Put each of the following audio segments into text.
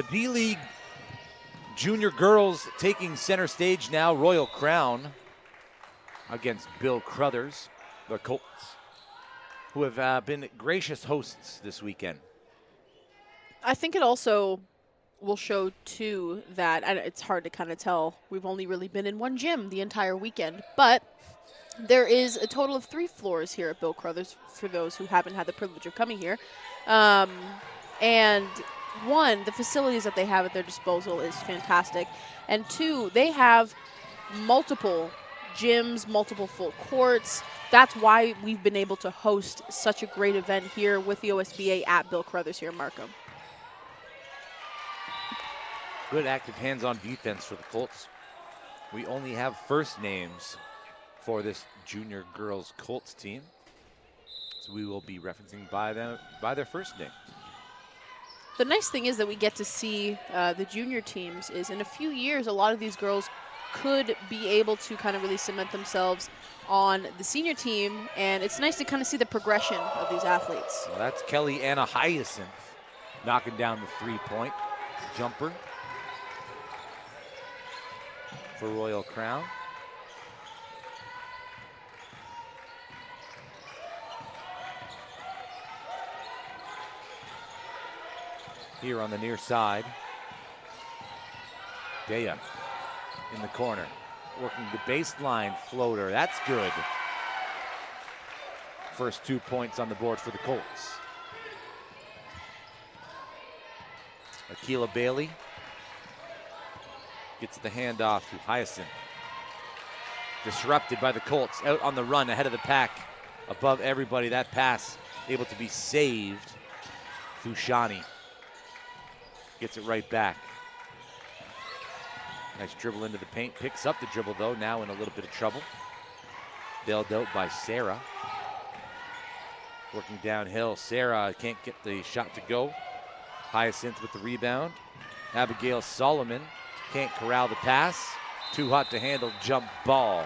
The D-League junior girls taking center stage now. Royal Crown against Bill Crothers, the Colts, who have been gracious hosts this weekend. I think it also will show, too, that and it's hard to kind of tell. We've only really been in one gym the entire weekend, but there is a total of 3 floors here at Bill Crothers for those who haven't had the privilege of coming here. And one, the facilities that they have at their disposal is fantastic. And 2, they have multiple gyms, multiple full courts. That's why we've been able to host such a great event here with the OSBA at Bill Crothers here in Markham. Good active hands-on defense for the Colts. We only have first names for this junior girls Colts team, so we will be referencing by their first name. The nice thing is that we get to see the junior teams is in a few years, a lot of these girls could be able to kind of really cement themselves on the senior team, and it's nice to kind of see the progression of these athletes. Well, that's Kelly Anna Hyacinth knocking down the three-point jumper for Royal Crown. Here on the near side, Daya in the corner, working the baseline floater. That's good. First 2 points on the board for the Colts. Akila Bailey gets the handoff to Hyacinth. Disrupted by the Colts, out on the run, ahead of the pack, above everybody. That pass able to be saved through Shawnee. Gets it right back. Nice dribble into the paint, picks up the dribble though, now in a little bit of trouble. Bailed out by Sarah. Working downhill, Sarah can't get the shot to go. Hyacinth with the rebound. Abigail Solomon can't corral the pass. Too hot to handle, jump ball.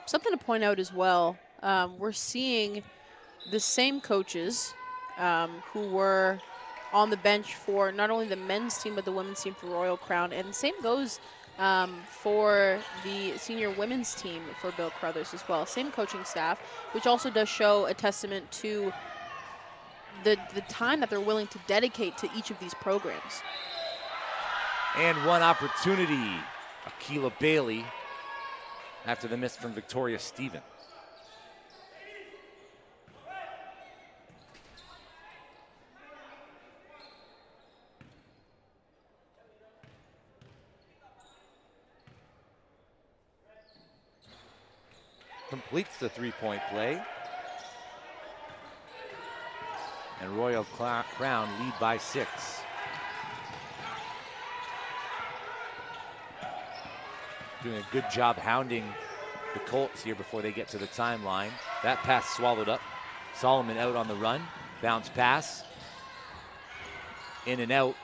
Something to point out as well, we're seeing the same coaches who were on the bench for not only the men's team but the women's team for Royal Crown, and the same goes for the senior women's team for Bill Crothers as well. Same coaching staff, which also does show a testament to the time that they're willing to dedicate to each of these programs. And one opportunity, Akila Bailey, after the miss from Victoria Stephen. Completes the three-point play. And Royal Crown lead by 6. Doing a good job hounding the Colts here before they get to the timeline. That pass swallowed up. Solomon out on the run. Bounce pass. In and out.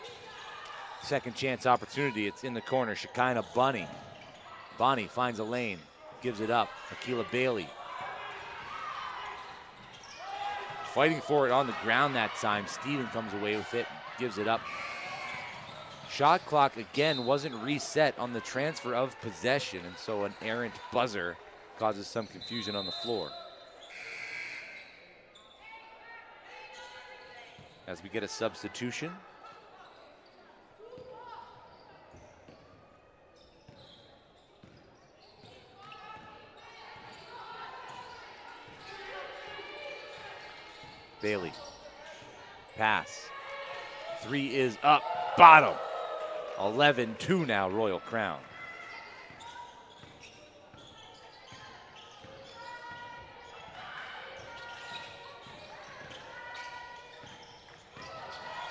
Second chance opportunity. It's in the corner. Shekinah Bunny. Bonnie finds a lane. Gives it up. Akila Bailey. Fighting for it on the ground that time. Steven comes away with it. Gives it up. Shot clock again wasn't reset on the transfer of possession, and so an errant buzzer causes some confusion on the floor. As we get a substitution. Bailey. Pass. 3 is up. Bottom. 11-2 now, Royal Crown.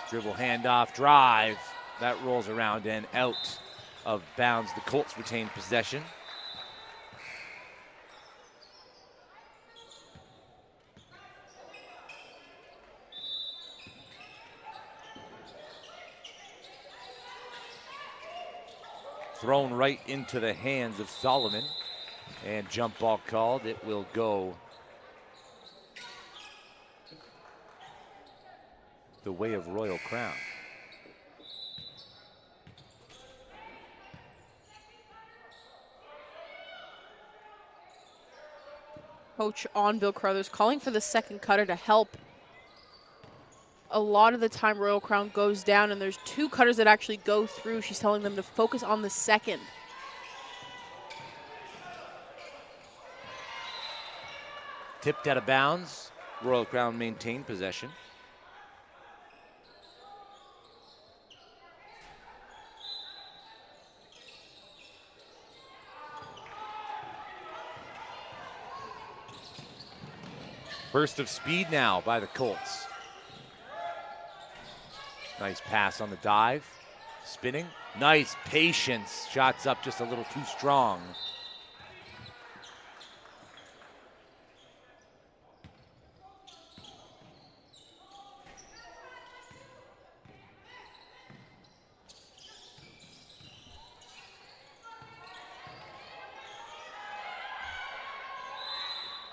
Dribble, handoff, drive. That rolls around and out of bounds. The Colts retain possession. Thrown right into the hands of Solomon. And jump ball called. It will go the way of Royal Crown. Coach on Bill Crothers calling for the second cutter to help. A lot of the time Royal Crown goes down and there's 2 cutters that actually go through. She's telling them to focus on the second. Tipped out of bounds. Royal Crown maintained possession. Burst of speed now by the Colts. Nice pass on the dive. Spinning. Nice patience. Shots up just a little too strong.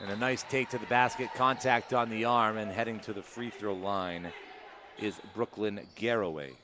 And a nice take to the basket, contact on the arm, and heading to the free throw line is Brooklyn Garraway.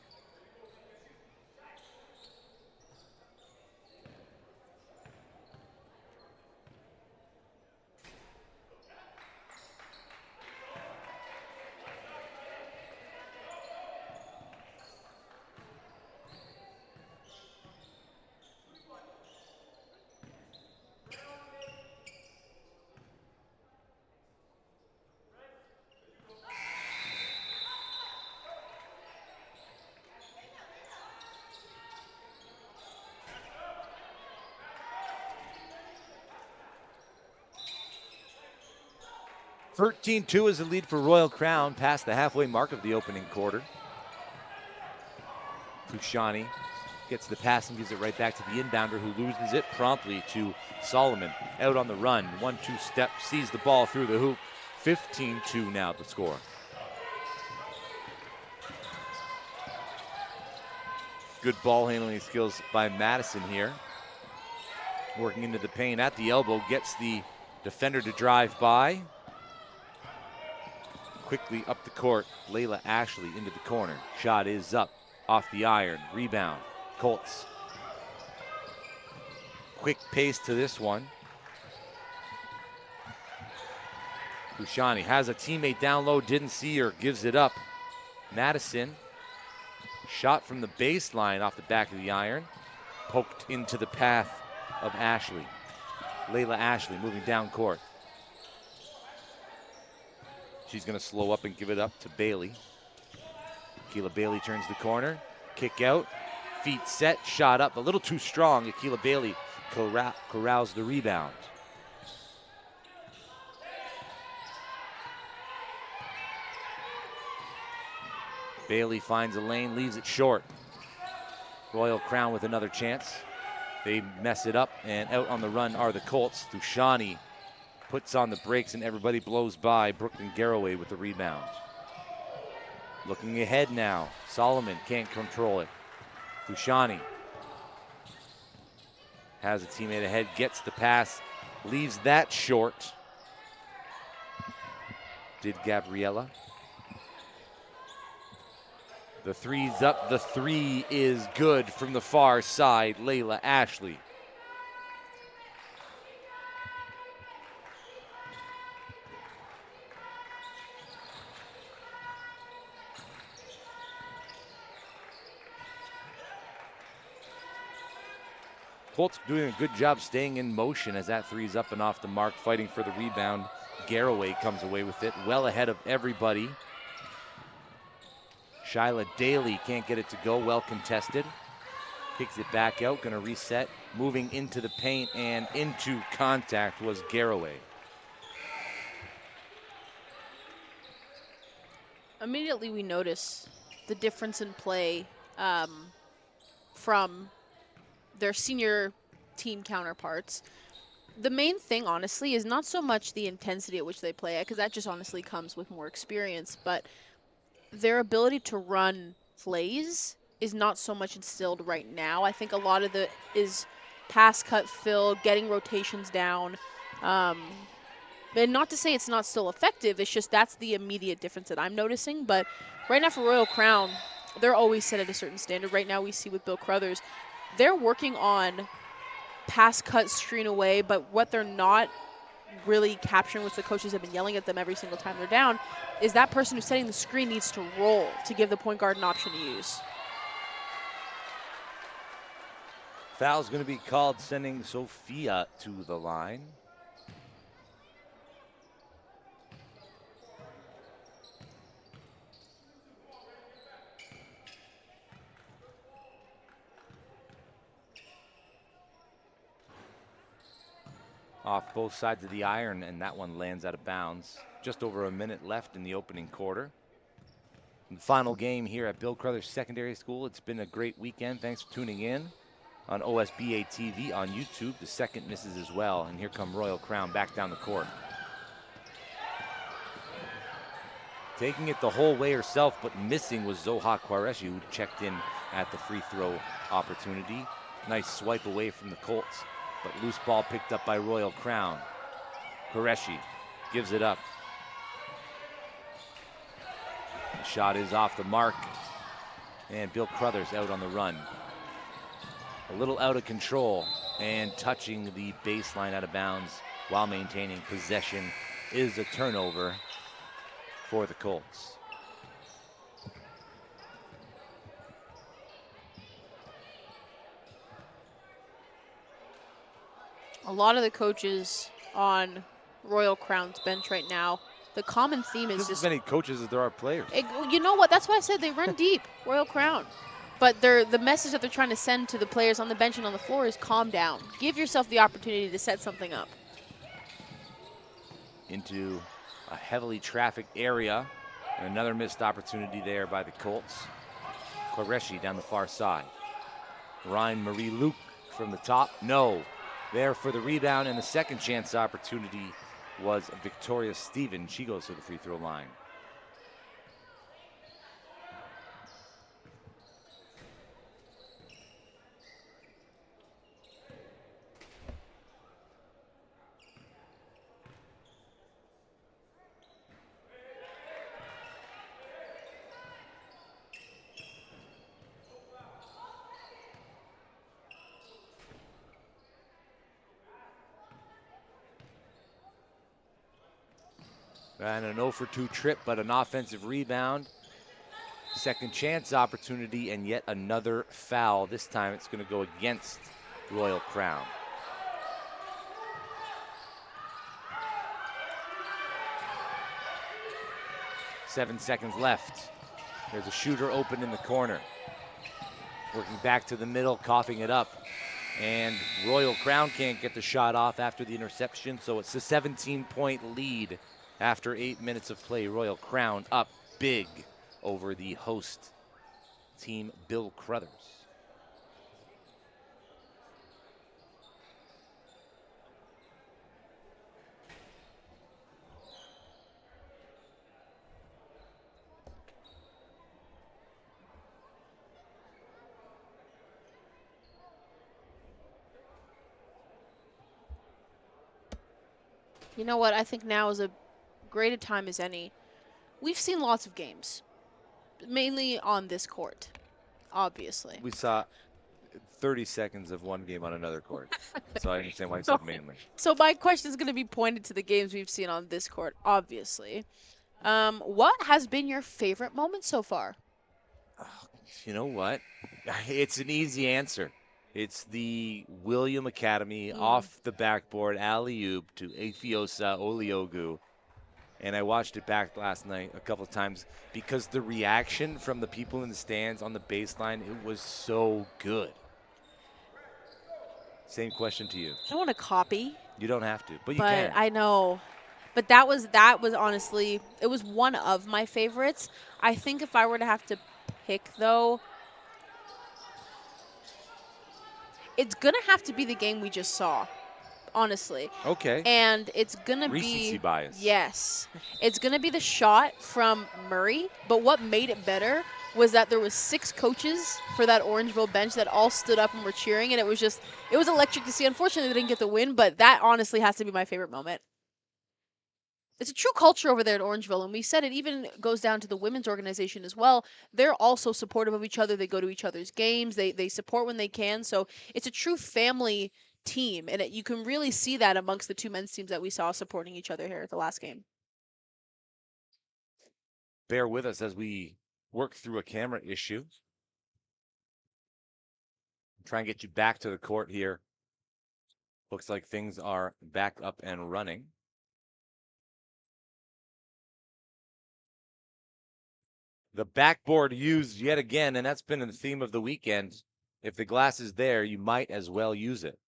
(13-2) is the lead for Royal Crown past the halfway mark of the opening quarter. Fushani gets the pass and gives it right back to the inbounder, who loses it promptly to Solomon. Out on the run, 1-2 step, sees the ball through the hoop. 15-2 now the score. Good ball handling skills by Madison here. Working into the paint at the elbow, gets the defender to drive by. Quickly up the court, Layla Ashley into the corner. Shot is up, off the iron, rebound, Colts. Quick pace to this one. Fushani has a teammate down low, didn't see her, gives it up. Madison, shot from the baseline off the back of the iron, poked into the path of Ashley. Layla Ashley moving down court. She's going to slow up and give it up to Bailey. Akila Bailey turns the corner. Kick out. Feet set. Shot up. A little too strong. Akila Bailey corrals the rebound. Bailey finds a lane. Leaves it short. Royal Crown with another chance. They mess it up. And out on the run are the Colts. Thushani puts on the brakes and everybody blows by. Brooklyn Garraway with the rebound. Looking ahead now. Solomon can't control it. Thushani has a teammate ahead, gets the pass, leaves that short. Did Gabriella. The three's up. The three is good from the far side. Layla Ashley. Colts doing a good job staying in motion as that three's up and off the mark, fighting for the rebound. Garraway comes away with it, well ahead of everybody. Shyla Daly can't get it to go, well contested. Kicks it back out, gonna reset. Moving into the paint and into contact was Garraway. Immediately we notice the difference in play from their senior team counterparts. The main thing, honestly, is not so much the intensity at which they play, because that just honestly comes with more experience, but their ability to run plays is not so much instilled right now. I think a lot of it is pass, cut, fill, getting rotations down. And not to say it's not still effective, it's just that's the immediate difference that I'm noticing. But right now for Royal Crown, they're always set at a certain standard. Right now we see with Bill Crothers, they're working on pass, cut, screen away, but what they're not really capturing, which the coaches have been yelling at them every single time they're down, is that person who's setting the screen needs to roll to give the point guard an option to use. Foul's going to be called, sending Sophia to the line. Off both sides of the iron, and that one lands out of bounds. Just over a minute left in the opening quarter. And the final game here at Bill Crothers Secondary School. It's been a great weekend. Thanks for tuning in on OSBA TV on YouTube. The second misses as well, and here come Royal Crown back down the court. Taking it the whole way herself, but missing was Zoha Qureshi, who checked in at the free throw opportunity. Nice swipe away from the Colts. But loose ball picked up by Royal Crown. Qureshi gives it up. The shot is off the mark. And Bill Crothers out on the run. A little out of control and touching the baseline out of bounds while maintaining possession is a turnover for the Colts. A lot of the coaches on Royal Crown's bench right now, the common theme is There's just as many coaches as there are players. You know what? That's why I said they run deep, Royal Crown. But the message that they're trying to send to the players on the bench and on the floor is calm down. Give yourself the opportunity to set something up. Into a heavily trafficked area. And another missed opportunity there by the Colts. Qureshi down the far side. Ryan Marie Luke from the top. No. There for the rebound, and the second chance opportunity was Victoria Stevens. She goes to the free throw line. And an 0 for 2 trip, but an offensive rebound. Second chance opportunity, and yet another foul. This time it's going to go against Royal Crown. Seven seconds left. There's a shooter open in the corner. Working back to the middle, coughing it up. And Royal Crown can't get the shot off after the interception, so it's a 17-point lead. After 8 minutes of play, Royal Crown up big over the host team, Bill Crothers. You know what? I think now is a great a time as any. We've seen lots of games, mainly on this court, obviously. We saw 30 seconds of one game on another court, so I understand why I said mainly. So my question is going to be pointed to the games we've seen on this court, obviously. What has been your favorite moment so far? You know what? It's an easy answer. It's the William Academy off the backboard alley-oop to Efiosa Oliogu. And I watched it back last night a couple of times because the reaction from the people in the stands on the baseline, it was so good. Same question to you. I want to copy. You don't have to, but you but can. I know. But that was honestly, it was one of my favorites. I think if I were to have to pick, though, it's going to have to be the game we just saw. Honestly. Okay. And it's going to be recency bias. Yes. It's going to be the shot from Murray, but what made it better was that there was 6 coaches for that Orangeville bench that all stood up and were cheering, and it was electric to see. Unfortunately, they didn't get the win, but that honestly has to be my favorite moment. it's a true culture over there at Orangeville, and we said it even goes down to the women's organization as well. They're also supportive of each other. They go to each other's games. They support when they can. So it's a true family team, and you can really see that amongst the two men's teams that we saw supporting each other here at the last game. Bear with us as we work through a camera issue. Try and get you back to the court here. Looks like things are back up and running. The backboard used yet again, and that's been the theme of the weekend. If the glass is there, you might as well use it.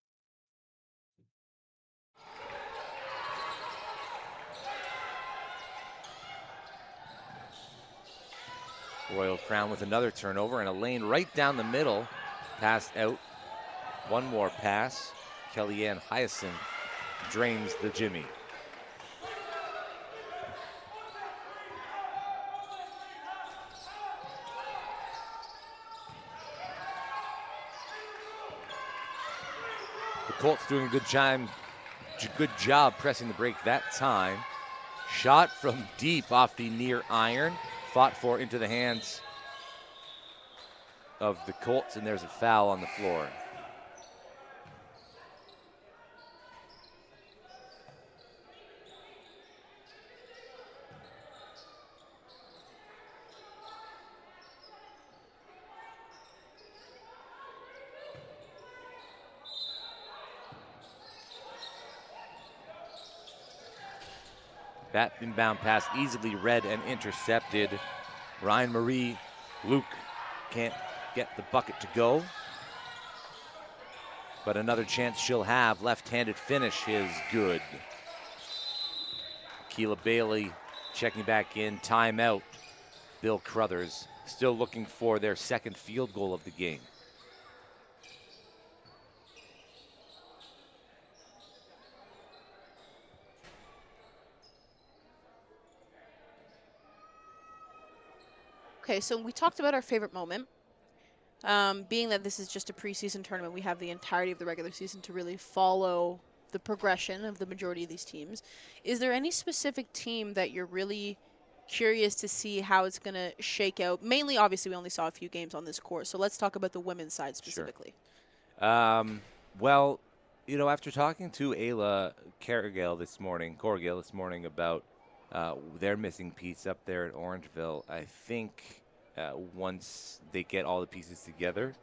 Royal Crown with another turnover and a lane right down the middle. Passed out. One more pass. Kellyanne Hyacinth drains the Jimmy. The Colts doing a good job pressing the break that time. Shot from deep off the near iron. Fought for into the hands of the Colts, and there's a foul on the floor. That inbound pass easily read and intercepted. Ryan Marie Luke can't get the bucket to go. But another chance she'll have. Left-handed finish is good. Keela Bailey checking back in. Timeout. Bill Crothers still looking for their second field goal of the game. Okay, so we talked about our favorite moment. Being that this is just a preseason tournament, we have the entirety of the regular season to really follow the progression of the majority of these teams. Is there any specific team that you're really curious to see how it's going to shake out? Mainly, obviously, we only saw a few games on this course, so let's talk about the women's side specifically. Sure. Well, you know, after talking to Ayla Corrigal this morning about their missing piece up there at Orangeville, I think once they get all the pieces together,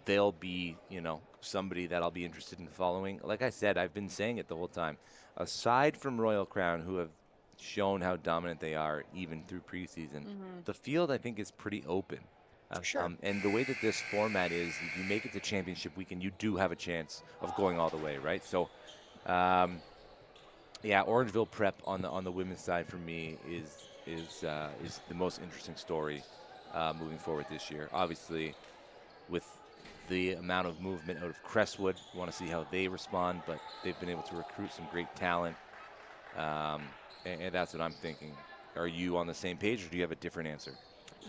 they'll be, you know, somebody that I'll be interested in following. Like I said, I've been saying it the whole time. Aside from Royal Crown, who have shown how dominant they are even through preseason, the field I think is pretty open. Sure. And the way that this format is, if you make it to championship weekend, you do have a chance of going all the way, right? So, yeah, Orangeville prep on the women's side for me is the most interesting story moving forward this year. Obviously, with the amount of movement out of Crestwood, you want to see how they respond, but they've been able to recruit some great talent, and that's what I'm thinking. Are you on the same page, or do you have a different answer?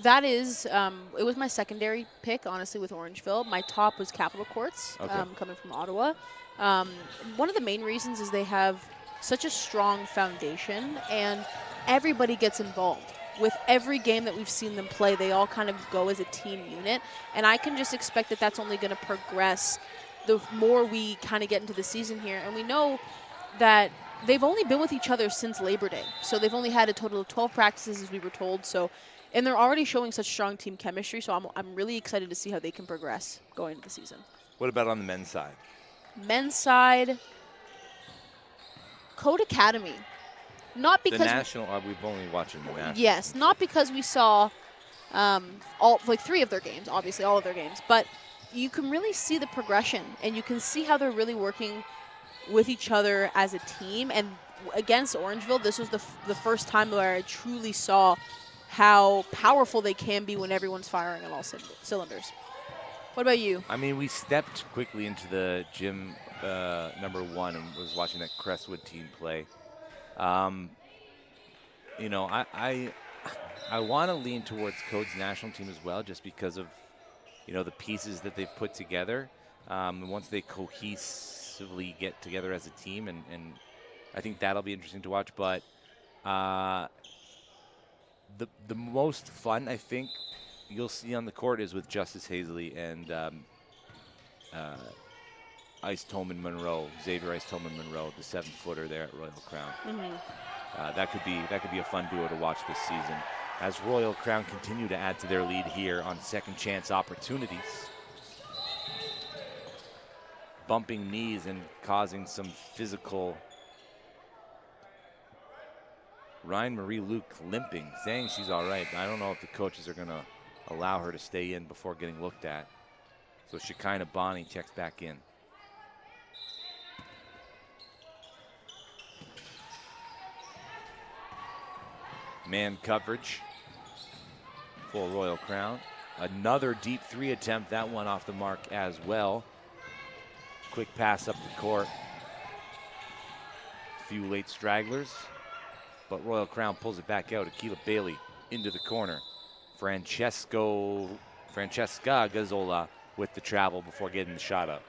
That is, it was my secondary pick, honestly, with Orangeville. My top was Capital Courts, coming from Ottawa. One of the main reasons is they have such a strong foundation, and everybody gets involved. With every game that we've seen them play, they all kind of go as a team unit, and I can just expect that that's only going to progress the more we kind of get into the season here. And we know that they've only been with each other since Labor Day, so they've only had a total of 12 practices, as we were told. So, and they're already showing such strong team chemistry, so I'm really excited to see how they can progress going into the season. What about on the men's side? Men's side, Code Academy. Not because the national. We've only watching the national. Yes, not because we saw three of their games, obviously all of their games, but you can really see the progression, and you can see how they're really working with each other as a team. And against Orangeville, this was the first time where I truly saw how powerful they can be when everyone's firing on all cylinders. What about you? I mean, we stepped quickly into the gym number one and was watching that Crestwood team play. You know, I want to lean towards Code's national team as well, just because of, you know, the pieces that they've put together. Once they cohesively get together as a team, and I think that'll be interesting to watch. But The most fun, I think, you'll see on the court is with Justice Hazley and Ice Tolman Monroe, Xavier Ice Tolman Monroe, the 7-footer there at Royal Crown. That could be a fun duo to watch this season as Royal Crown continue to add to their lead here on second chance opportunities. Bumping knees and causing some physical. Ryan Marie Luke limping, saying she's all right. I don't know if the coaches are going to allow her to stay in before getting looked at. So Shekinah Bonnie checks back in. Man coverage for Royal Crown. Another deep 3 attempt, that one off the mark as well. Quick pass up the court. A few late stragglers, but Royal Crown pulls it back out. Akila Bailey into the corner. Francesca Gazzola with the travel before getting the shot up.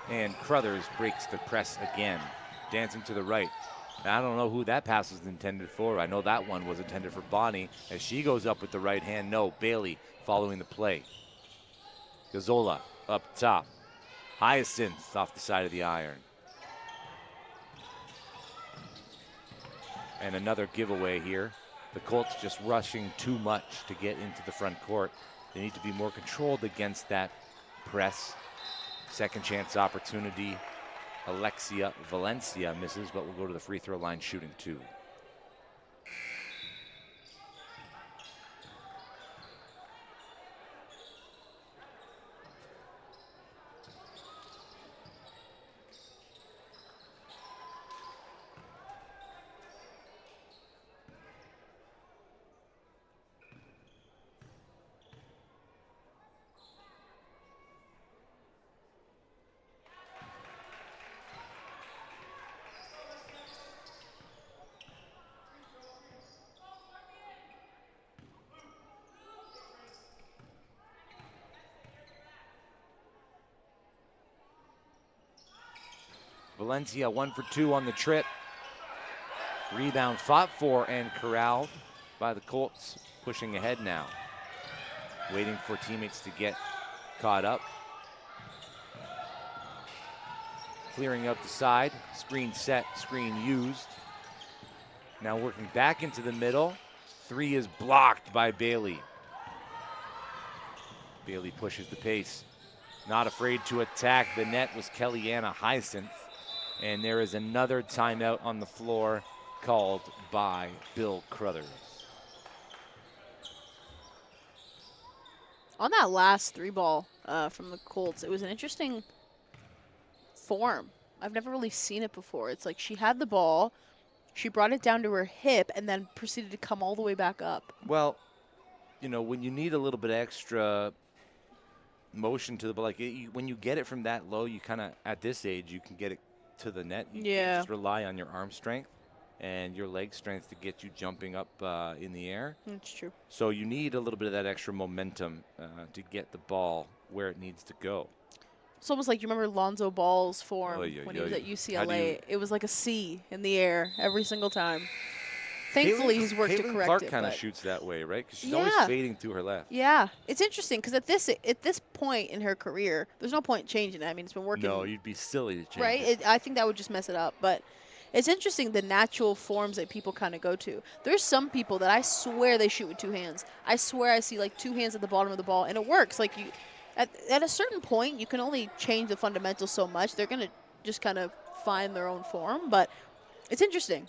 And Crothers breaks the press again, dancing to the right. I don't know who that pass was intended for. I know that one was intended for Bonnie as she goes up with the right hand. No, Bailey following the play. Gazzola up top. Hyacinth off the side of the iron. And another giveaway here. The Colts just rushing too much to get into the front court. They need to be more controlled against that press. Second chance opportunity. Alexia Valencia misses, but will go to the free throw line shooting 2. Valencia 1 for 2 on the trip. Rebound fought for and corralled by the Colts, pushing ahead now. Waiting for teammates to get caught up. Clearing up the side, screen set, screen used. Now working back into the middle. 3 is blocked by Bailey. Bailey pushes the pace. Not afraid to attack. The net was Kellyanna Hyacinth. And there is another timeout on the floor called by Bill Crothers. On that last 3-ball from the Colts, it was an interesting form. I've never really seen it before. It's like she had the ball, she brought it down to her hip, and then proceeded to come all the way back up. Well, you know, when you need a little bit extra motion to the ball, like when you get it from that low, you kind of, at this age, you can get it to the net. You can't just rely on your arm strength and your leg strength to get you jumping up in the air. That's true. So you need a little bit of that extra momentum to get the ball where it needs to go. It's almost like, you remember Lonzo Ball's form when he was at UCLA? It was like a C in the air every single time. Thankfully, he's worked to correct Clark it. kind of shoots that way, right? Because she's always fading to her left. Yeah, it's interesting because at this point in her career, there's no point changing it. I mean, it's been working. No, you'd be silly to change right? it. I think that would just mess it up. But it's interesting the natural forms that people kind of go to. There's some people that I swear they shoot with 2 hands. I swear I see like 2 hands at the bottom of the ball, and it works. Like at a certain point, you can only change the fundamentals so much. They're gonna just kind of find their own form, but it's interesting.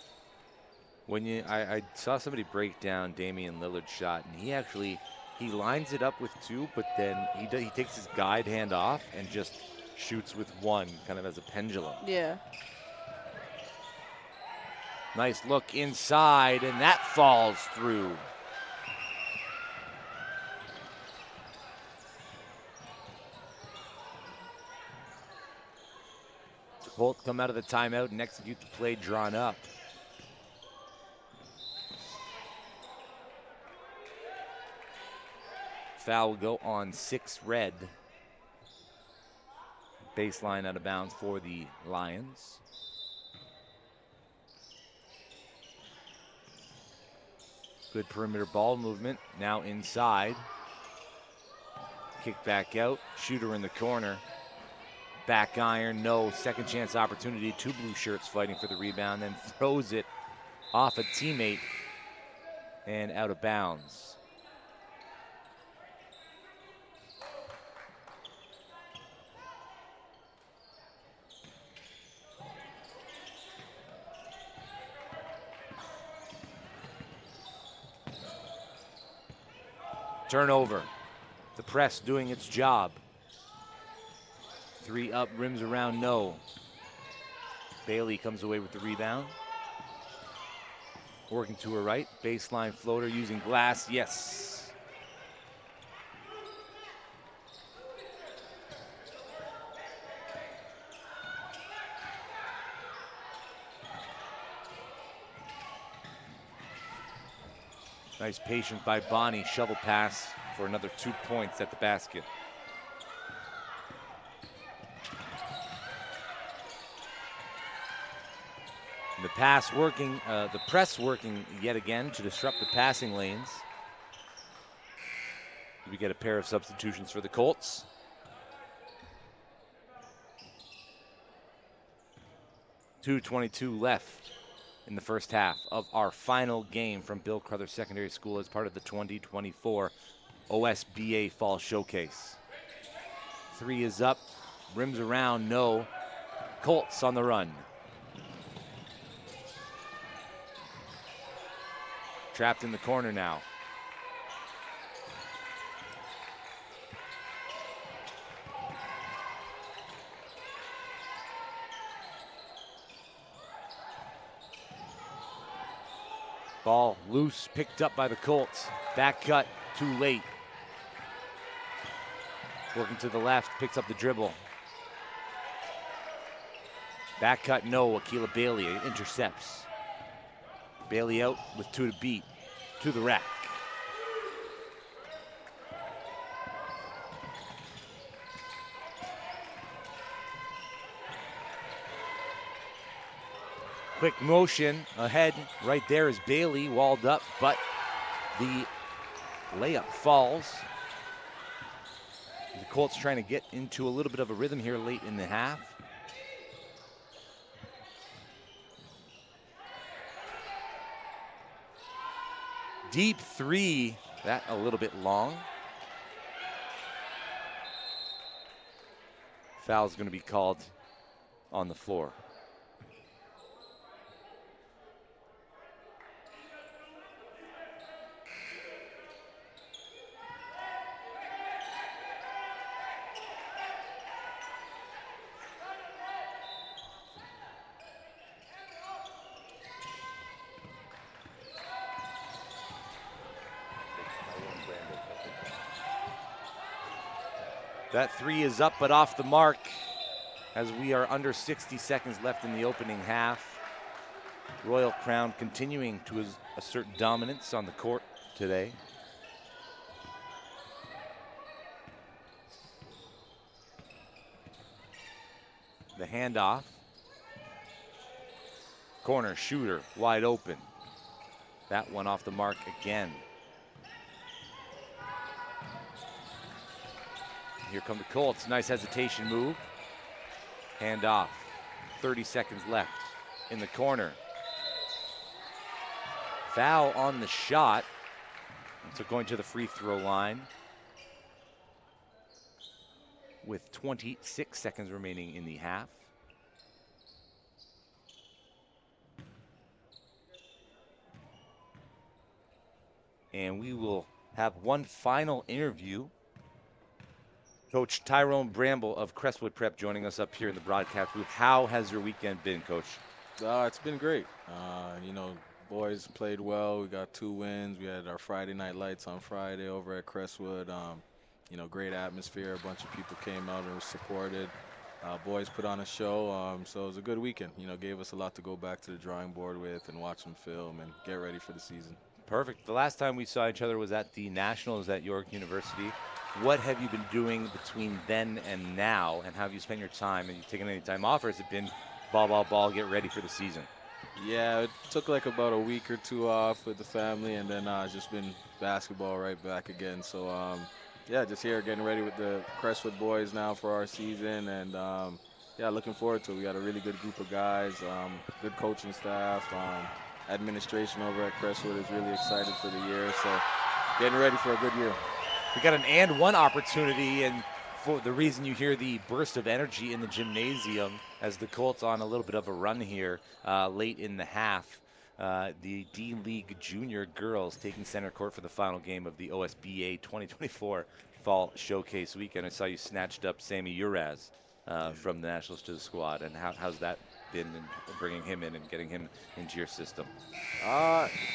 When I saw somebody break down Damian Lillard's shot, and he lines it up with 2, but then he takes his guide hand off and just shoots with 1, kind of as a pendulum. Yeah. Nice look inside, and that falls through. Both come out of the timeout and execute the play drawn up. Foul will go on 6 red. Baseline out of bounds for the Lions. Good perimeter ball movement. Now inside. Kick back out. Shooter in the corner. Back iron. No. Second chance opportunity. 2 blue shirts fighting for the rebound. Then throws it off a teammate and out of bounds. Turnover. The press doing its job. 3 up, rims around, no. Bailey comes away with the rebound. Working to her right. Baseline floater using glass, yes. Nice patience by Bonnie. Shovel pass for another 2 points at the basket. And the pass working, the press working yet again to disrupt the passing lanes. We get a pair of substitutions for the Colts. .2:22 left in the first half of our final game from Bill Crothers Secondary School as part of the 2024 OSBA Fall Showcase. 3 is up, rims around, no. Colts on the run. Trapped in the corner now. Ball loose, picked up by the Colts. Back cut, too late. Working to the left, picks up the dribble. Back cut, no. Akila Bailey intercepts. Bailey out with 2 to beat. To the rack. Quick motion ahead. Right there is Bailey, walled up, but the layup falls. The Colts trying to get into a little bit of a rhythm here late in the half. Deep 3, that a little bit long. Foul's going to be called on the floor. That 3 is up but off the mark as we are under 60 seconds left in the opening half. Royal Crown continuing to assert dominance on the court today. The handoff. Corner shooter wide open. That one off the mark again. Here come the Colts. Nice hesitation move. Hand off. 30 seconds left in the corner. Foul on the shot. So going to the free throw line with 26 seconds remaining in the half. And we will have one final interview. Coach Tyrone Bramble of Crestwood Prep joining us up here in the broadcast booth. How has your weekend been, Coach? It's been great. You know, boys played well. We got 2 wins. We had our Friday night lights on Friday over at Crestwood. You know, great atmosphere. A bunch of people came out and supported. Boys put on a show, so it was a good weekend. Gave us a lot to go back to the drawing board with and watch some film and get ready for the season. Perfect. The last time we saw each other was at the Nationals at York University. What have you been doing between then and now, and how have you spent your time? Have you taken any time off, or has it been ball, ball, ball, get ready for the season? Yeah, it took like about a week or two off with the family, and then just been basketball right back again. So, yeah, just here getting ready with the Crestwood boys now for our season, and yeah, looking forward to it. We got a really good group of guys, good coaching staff, administration over at Crestwood is really excited for the year. So, getting ready for a good year. We got an and one opportunity, and for the reason you hear the burst of energy in the gymnasium as the Colts on a little bit of a run here late in the half. The D-League Junior girls taking center court for the final game of the OSBA 2024 Fall Showcase Weekend. I saw you snatched up Sammy Uraz from the Nationals to the squad, and how's that been in bringing him in and getting him into your system?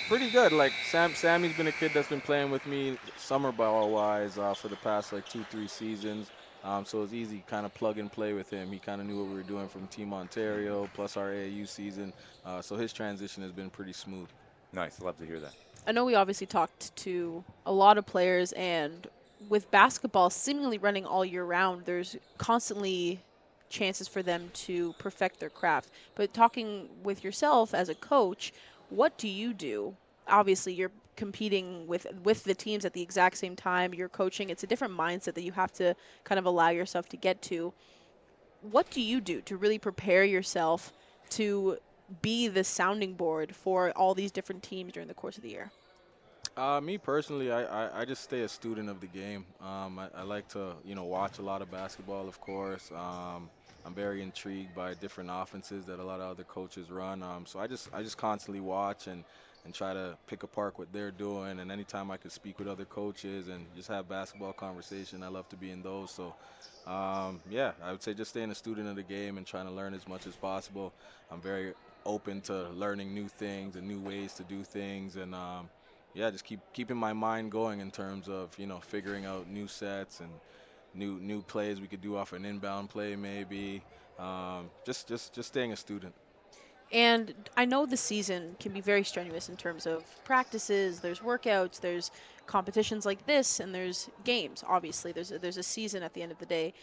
Pretty good. Like Sammy's been a kid that's been playing with me summer ball wise for the past like 2-3 seasons. So it was easy kind of plug and play with him. He kind of knew what we were doing from Team Ontario plus our AAU season. So his transition has been pretty smooth. Nice. Love to hear that. I know we obviously talked to a lot of players, and with basketball seemingly running all year round, there's constantly chances for them to perfect their craft. But talking with yourself as a coach, what do you do? Obviously, you're competing with the teams at the exact same time. You're coaching. It's a different mindset that you have to kind of allow yourself to get to. What do you do to really prepare yourself to be the sounding board for all these different teams during the course of the year? Me personally, I just stay a student of the game. I like to, watch a lot of basketball, of course. I'm very intrigued by different offenses that a lot of other coaches run. So I just constantly watch and try to pick apart what they're doing. And anytime I could speak with other coaches and just have basketball conversation, I love to be in those. So, yeah, I would say just staying a student of the game and trying to learn as much as possible. I'm very open to learning new things and new ways to do things, and yeah, just keeping my mind going in terms of figuring out new sets and new plays we could do off an inbound play maybe. Just staying a student. And I know the season can be very strenuous in terms of practices, there's workouts, there's competitions like this, and there's games. Obviously, there's a season at the end of the day.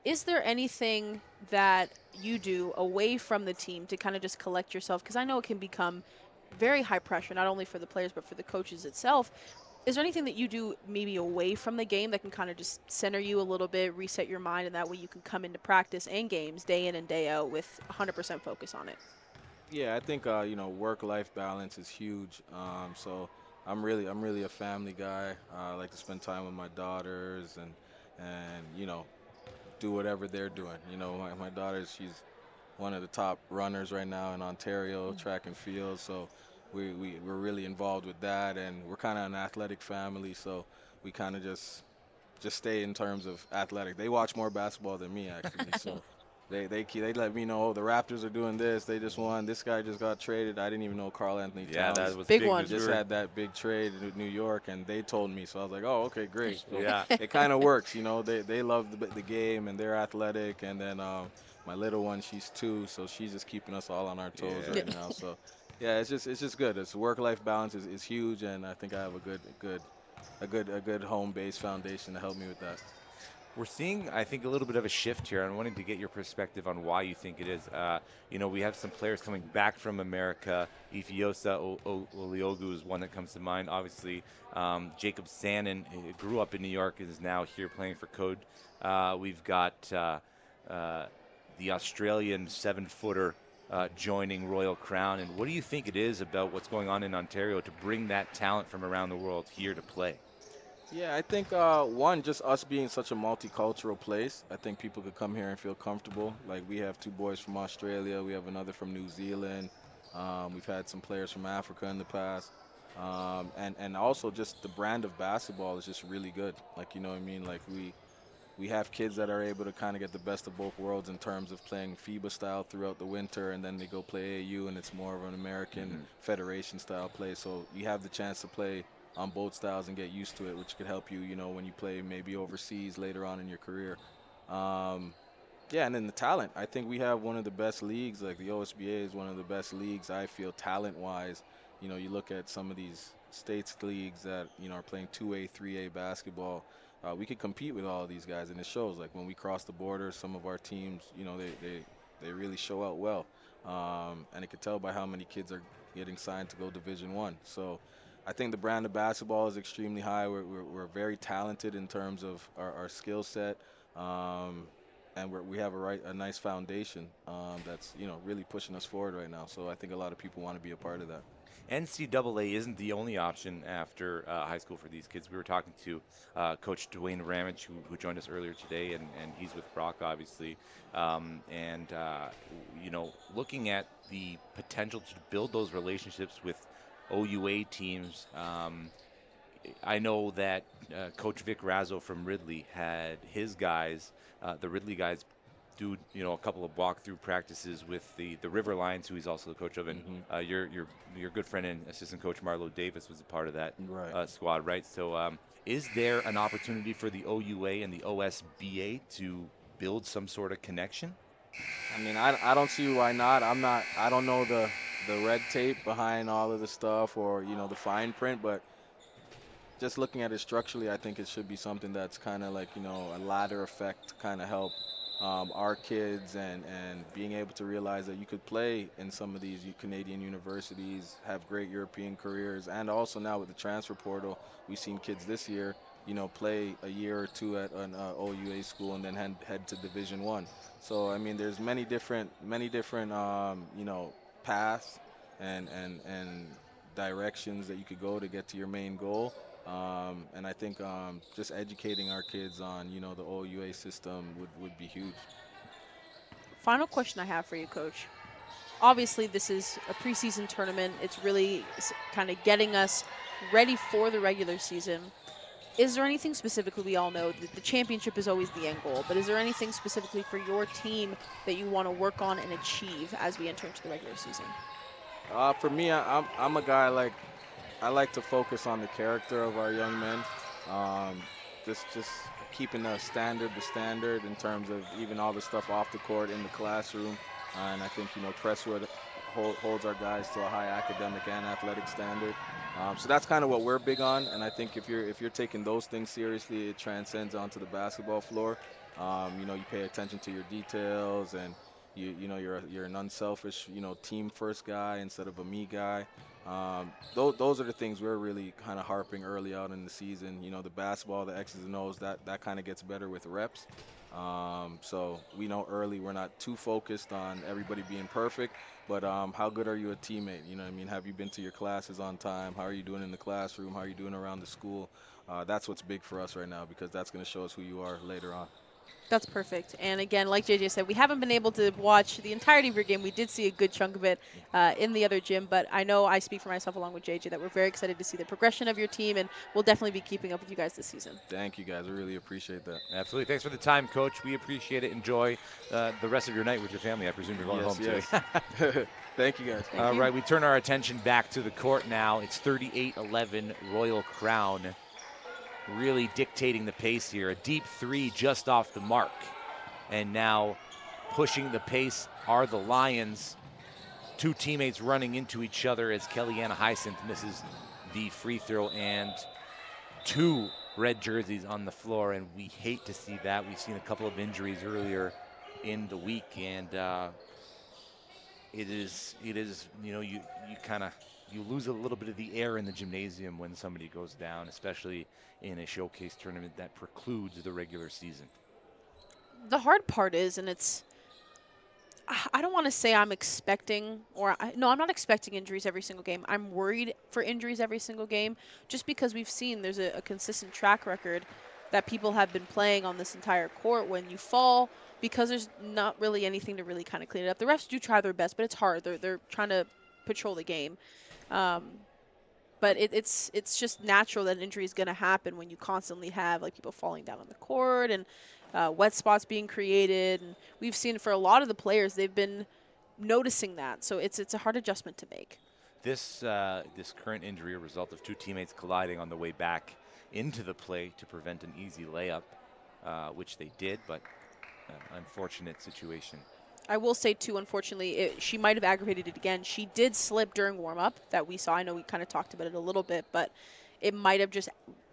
Is there anything that you do away from the team to kind of just collect yourself? Because I know it can become very high pressure, not only for the players, but for the coaches itself. Is there anything that you do maybe away from the game that can kind of just center you a little bit, reset your mind, and that way you can come into practice and games day in and day out with 100% focus on it? Yeah, I think work-life balance is huge. So I'm really a family guy. I like to spend time with my daughters and do whatever they're doing. My daughter, she's one of the top runners right now in Ontario, track and field. So we're really involved with that, and we're kind of an athletic family. So we kind of just stay in terms of athletic. They watch more basketball than me actually. So they let me know, oh, the Raptors are doing this. They just won. This guy just got traded. I didn't even know Carl Anthony Yeah, Towns that was Big big one. news. just had that big trade in New York, and they told me. So I was like, oh, okay, great. So Yeah. it kind of works, They love the game, and they're athletic. And then my little one, she's 2, so she's just keeping us all on our toes Yeah. right now. So yeah, it's just good. It's work-life balance is huge, and I think I have a good home base foundation to help me with that. We're seeing, I think, a little bit of a shift here. I wanted to get your perspective on why you think it is. We have some players coming back from America. Ifeosa Oliogu is one that comes to mind. Obviously, Jacob Sannon grew up in New York and is now here playing for Code. We've got the Australian 7-footer joining Royal Crown. And what do you think it is about what's going on in Ontario to bring that talent from around the world here to play? Yeah, I think one, just us being such a multicultural place, I think people could come here and feel comfortable. Like we have 2 boys from Australia, we have another from New Zealand. We've had some players from Africa in the past, and also just the brand of basketball is just really good. Like what I mean, like we have kids that are able to kind of get the best of both worlds in terms of playing FIBA style throughout the winter, and then they go play AAU, and it's more of an American Federation style play. So you have the chance to play on both styles and get used to it, which could help you, when you play maybe overseas later on in your career. Um, Yeah, and then the talent. I think we have one of the best leagues. Like the OSBA is one of the best leagues, I feel, talent-wise. You look at some of these states leagues that, are playing 2A, 3A basketball. We could compete with all of these guys, and it shows. Like when we cross the border, some of our teams, they really show out well. And it could tell by how many kids are getting signed to go Division One. So I think the brand of basketball is extremely high. We're very talented in terms of our skill set. And we have a nice foundation that's really pushing us forward right now. So I think a lot of people want to be a part of that. NCAA isn't the only option after high school for these kids. We were talking to Coach Dwayne Ramage, who joined us earlier today, and he's with Brock, obviously. Looking at the potential to build those relationships with OUA teams. I know that Coach Vic Razzo from Ridley had his guys, the Ridley guys, do a couple of walkthrough practices with the River Lions, who he's also the coach of, and your good friend and assistant coach Marlo Davis was a part of that squad, right? So, is there an opportunity for the OUA and the OSBA to build some sort of connection? I mean, I don't see why not. I don't know the red tape behind all of the stuff or the fine print, but just looking at it structurally, I think it should be something that's kind of like, a ladder effect to kind of help our kids and being able to realize that you could play in some of these Canadian universities, have great European careers, and also now with the transfer portal, we've seen kids this year, play a year or two at an OUA school and then head to Division One. So I mean, there's many different paths and directions that you could go to get to your main goal. And I think just educating our kids on, the OUA system would be huge. Final question I have for you, Coach. Obviously, this is a preseason tournament. It's really kind of getting us ready for the regular season. Is there anything specifically, we all know that the championship is always the end goal, but is there anything specifically for your team that you want to work on and achieve as we enter into the regular season? For me, I'm a guy I like to focus on the character of our young men. Just keeping the standard in terms of even all the stuff off the court in the classroom. And I think, Crestwood holds our guys to a high academic and athletic standard. So that's kind of what we're big on. And I think if you're taking those things seriously, it transcends onto the basketball floor. You pay attention to your details and you're an unselfish, team first guy instead of a me guy. Those are the things we're really kind of harping early out in the season. The basketball, the X's and O's, that kind of gets better with reps. So we know early we're not too focused on everybody being perfect, but how good are you a teammate? You know what I mean? Have you been to your classes on time? How are you doing in the classroom? How are you doing around the school? That's what's big for us right now because that's going to show us who you are later on. That's perfect. And again, like JJ said, we haven't been able to watch the entirety of your game. We did see a good chunk of it in the other gym, but I know I speak for myself along with JJ that we're very excited to see the progression of your team, and we'll definitely be keeping up with you guys this season. Thank you, guys. I really appreciate that. Absolutely. Thanks for the time, Coach. We appreciate it. Enjoy the rest of your night with your family. I presume you're going home today. Thank you, guys. All right, we turn our attention back to the court now. It's 38-11 Royal Crown. Really dictating the pace here. A deep three just off the mark. And now pushing the pace are the Lions. Two teammates running into each other as Kellyanna Hyacinth misses the free throw, and two red jerseys on the floor, and we hate to see that. We've seen a couple of injuries earlier in the week, and it is you lose a little bit of the air in the gymnasium when somebody goes down, especially in a showcase tournament that precludes the regular season. The hard part is, and I don't want to say I'm expecting, no, I'm not expecting injuries every single game. I'm worried for injuries every single game just because we've seen there's a consistent track record that people have been playing on this entire court. When you fall, because there's not really anything to really kind of clean it up. The refs do try their best, but it's hard. They're trying to patrol the game. But it's just natural that an injury is going to happen when you constantly have like people falling down on the court and wet spots being created. And we've seen for a lot of the players, they've been noticing that. So it's a hard adjustment to make. This current injury, a result of two teammates colliding on the way back into the play to prevent an easy layup, which they did, but unfortunate situation. I will say, too, unfortunately, she might have aggravated it again. She did slip during warm-up that we saw. I know we kind of talked about it a little bit, but it might have just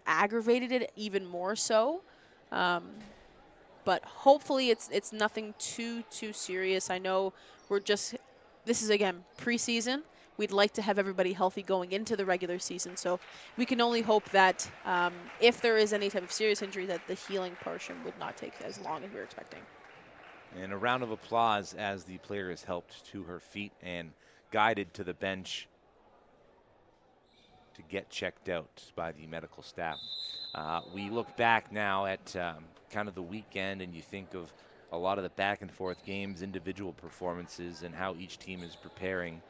aggravated it even more so. But hopefully it's nothing too serious. I know this is, again, preseason. We'd like to have everybody healthy going into the regular season, so we can only hope that if there is any type of serious injury, that the healing portion would not take as long as we were expecting. And a round of applause as the player is helped to her feet and guided to the bench to get checked out by the medical staff. We look back now at kind of the weekend, and you think of a lot of the back and forth games, individual performances, and how each team is preparing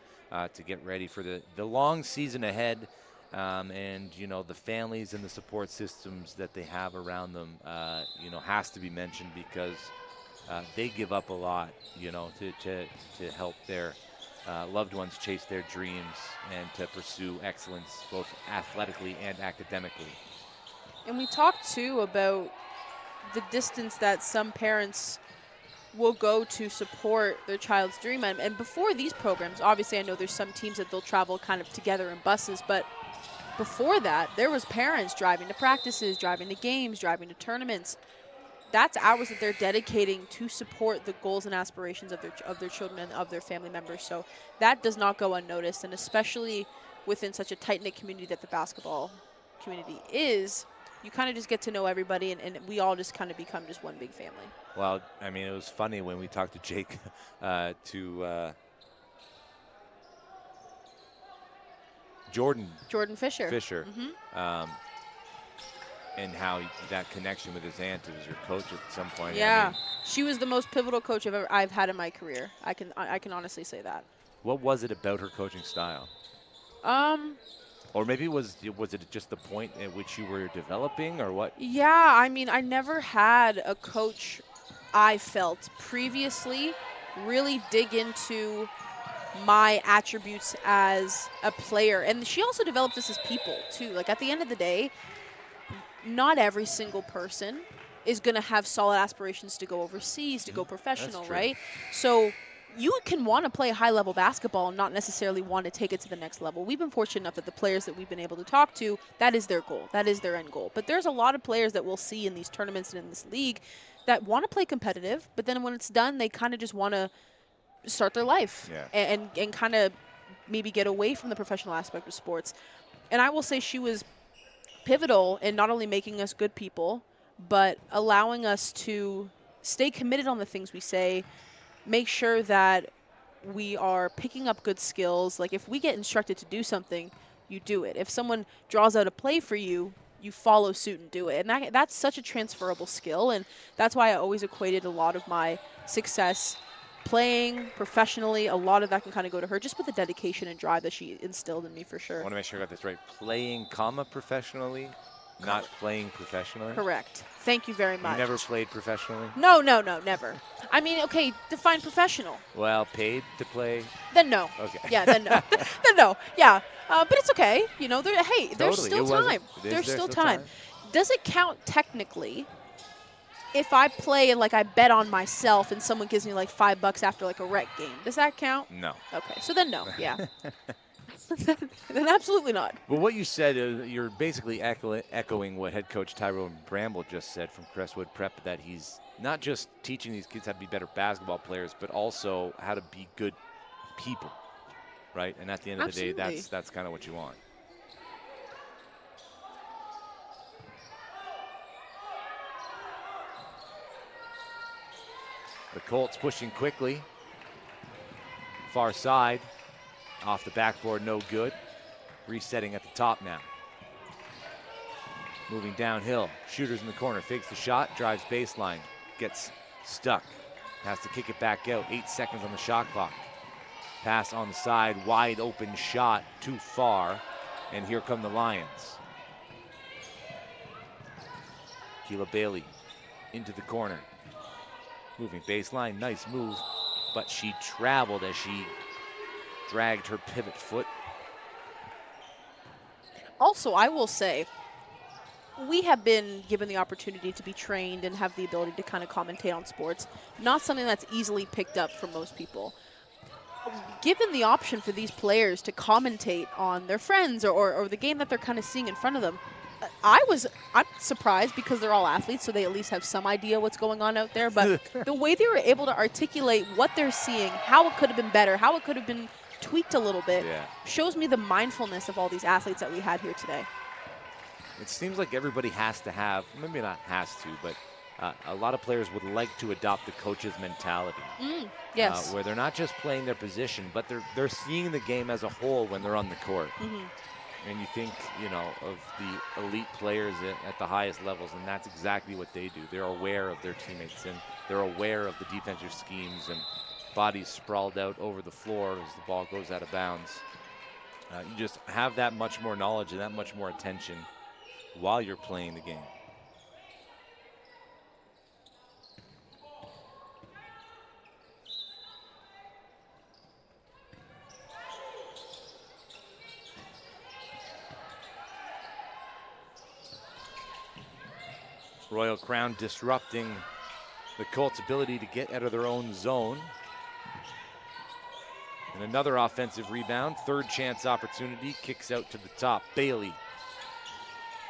to get ready for the long season ahead. And, you know, the families and the support systems that they have around them, you know, has to be mentioned, because they give up a lot, you know, to help their loved ones chase their dreams and to pursue excellence both athletically and academically. And we talked, too, about the distance that some parents will go to support their child's dream. And before these programs, obviously I know there's some teams that they'll travel kind of together in buses, but before that, there was parents driving to practices, driving to games, driving to tournaments. That's hours that they're dedicating to support the goals and aspirations of their children and of their family members. So that does not go unnoticed, and especially within such a tight-knit community that the basketball community is, you kind of just get to know everybody, and we all just kind of become just one big family. Well, I mean, it was funny when we talked to Jake Jordan Fisher. Mm-hmm. And how that connection with his aunt, who was your coach at some point. Yeah, I mean, she was the most pivotal coach I've had in my career. I can honestly say that. What was it about her coaching style? Or maybe was it just the point at which you were developing, or what? Yeah, I mean, I never had a coach I felt previously really dig into my attributes as a player. And she also developed us as people, too. Like, at the end of the day, not every single person is going to have solid aspirations to go overseas, to go professional, right? So you can want to play high-level basketball and not necessarily want to take it to the next level. We've been fortunate enough that the players that we've been able to talk to, that is their goal. That is their end goal. But there's a lot of players that we'll see in these tournaments and in this league that want to play competitive, but then when it's done, they kind of just want to start their life and kind of maybe get away from the professional aspect of sports. And I will say she was pivotal in not only making us good people, but allowing us to stay committed on the things we say, make sure that we are picking up good skills. Like, if we get instructed to do something, you do it. If someone draws out a play for you, you follow suit and do it. And that's such a transferable skill, and that's why I always equated a lot of my success playing professionally. A lot of that can kind of go to her, just with the dedication and drive that she instilled in me, for sure. I want to make sure I got this right. Playing, professionally, not playing professionally? Correct. Thank you very much. You never played professionally? No, never. I mean, okay, define professional. Well, paid to play? Then no. Okay. Yeah, then no. Then no. Yeah. But it's okay. You know, there's still time. There's still time. Does it count technically if I play and, like, I bet on myself and someone gives me, like, $5 after, like, a rec game? Does that count? No. Okay. So then no. Yeah. Then absolutely not. Well, what you said, you're basically echoing what head coach Tyrone Bramble just said from Crestwood Prep, that he's not just teaching these kids how to be better basketball players, but also how to be good people, right? And at the end of the day, that's kind of what you want. The Colts pushing quickly. Far side. Off the backboard, no good. Resetting at the top now. Moving downhill. Shooters in the corner. Fakes the shot. Drives baseline. Gets stuck. Has to kick it back out. 8 seconds on the shot clock. Pass on the side. Wide open shot. Too far. And here come the Lions. Keela Bailey into the corner. Moving baseline. Nice move. But she traveled as she dragged her pivot foot. Also, I will say, we have been given the opportunity to be trained and have the ability to kind of commentate on sports. Not something that's easily picked up for most people. Given the option for these players to commentate on their friends or the game that they're kind of seeing in front of them, I'm surprised because they're all athletes, so they at least have some idea what's going on out there. But the way they were able to articulate what they're seeing, how it could have been better, how it could have been tweaked a little bit, shows me the mindfulness of all these athletes that we had here today. It seems like everybody has to have, maybe not has to, but a lot of players would like to adopt the coach's mentality. Yes. Where they're not just playing their position, but they're seeing the game as a whole when they're on the court. And you think, of the elite players at the highest levels, and that's exactly what they do. They're aware of their teammates, and they're aware of the defensive schemes and bodies sprawled out over the floor as the ball goes out of bounds. You just have that much more knowledge and that much more attention while you're playing the game. Royal Crown disrupting the Colts' ability to get out of their own zone. And another offensive rebound, third chance opportunity, kicks out to the top. Bailey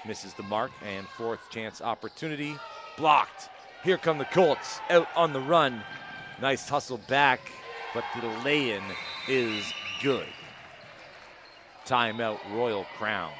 misses the mark, and fourth chance opportunity, blocked. Here come the Colts out on the run. Nice hustle back, but the lay-in is good. Timeout, Royal Crown.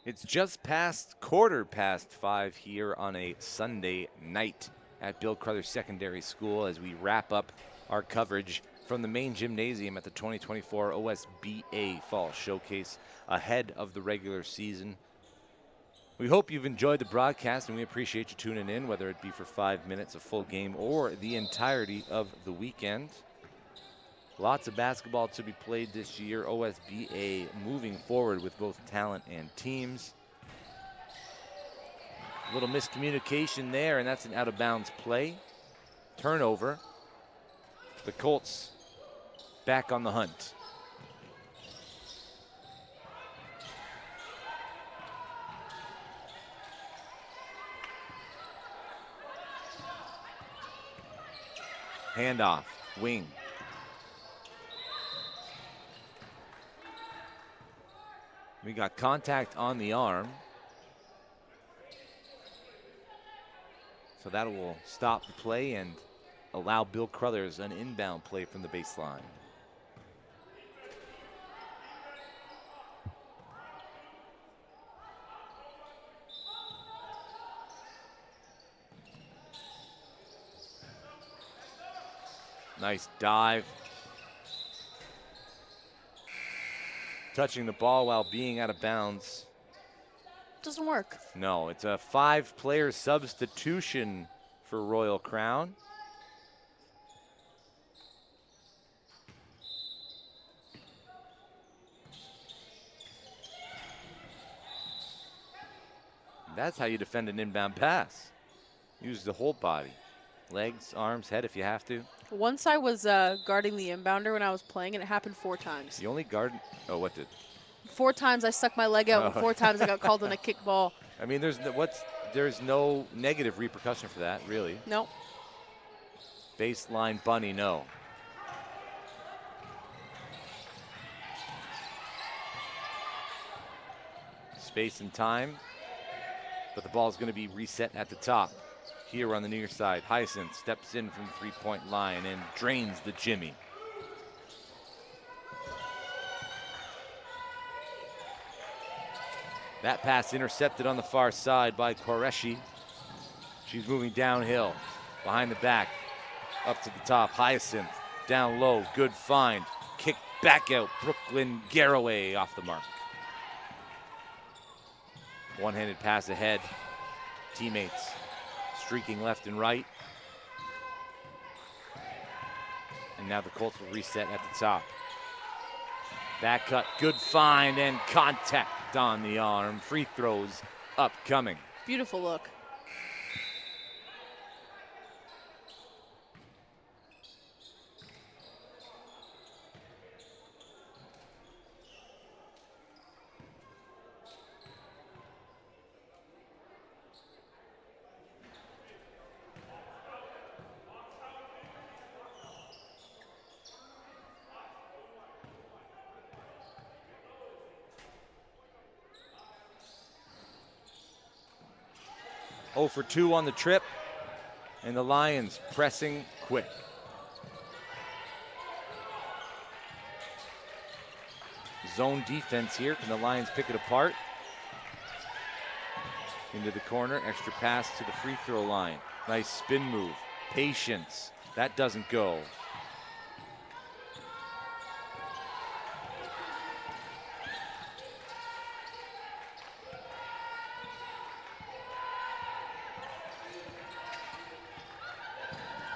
It's just past 5:15 here on a Sunday night at Bill Crothers Secondary School as we wrap up our coverage from the main gymnasium at the 2024 OSBA Fall Showcase ahead of the regular season. We hope you've enjoyed the broadcast, and we appreciate you tuning in, whether it be for 5 minutes, a full game, or the entirety of the weekend. Lots of basketball to be played this year. OSBA moving forward with both talent and teams. A little miscommunication there, and that's an out-of-bounds play. Turnover. The Colts back on the hunt. Handoff, wing. We got contact on the arm. So that will stop the play and allow Bill Crothers an inbound play from the baseline. Nice dive. Touching the ball while being out of bounds. Doesn't work. No, it's a 5-player substitution for Royal Crown. That's how you defend an inbound pass. Use the whole body. Legs, arms, head if you have to. Once I was guarding the inbounder when I was playing, and it happened 4 times. You only guard. Oh, what did? 4 times I stuck my leg out, and 4 times I got called on a kick ball. I mean, there's no negative repercussion for that, really. No. Baseline bunny, no. Space and time, but the ball is going to be reset at the top. Here on the near side, Hyacinth steps in from the three-point line and drains the Jimmy. That pass intercepted on the far side by Qureshi. She's moving downhill, behind the back, up to the top. Hyacinth, down low, good find. Kick back out, Brooklyn Garraway off the mark. One-handed pass ahead. Teammates streaking left and right. And now the Colts will reset at the top. Back cut, good find, and contact on the arm. Free throws upcoming. Beautiful look. Oh for 2 on the trip, and the Lions pressing quick. Zone defense here. Can the Lions pick it apart? Into the corner, extra pass to the free throw line. Nice spin move, patience. That doesn't go.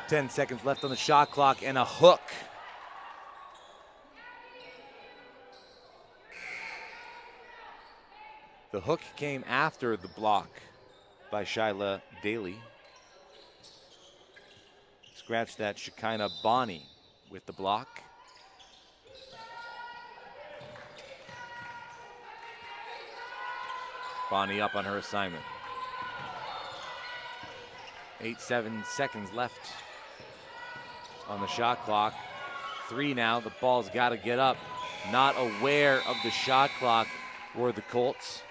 Ten seconds left on the shot clock, and a hook. The hook came after the block by Shyla Daly. Scratch that, Shekinah Bonnie with the block. Bonnie up on her assignment. 7 seconds left on the shot clock. 3 now, the ball's got to get up. Not aware of the shot clock were the Colts.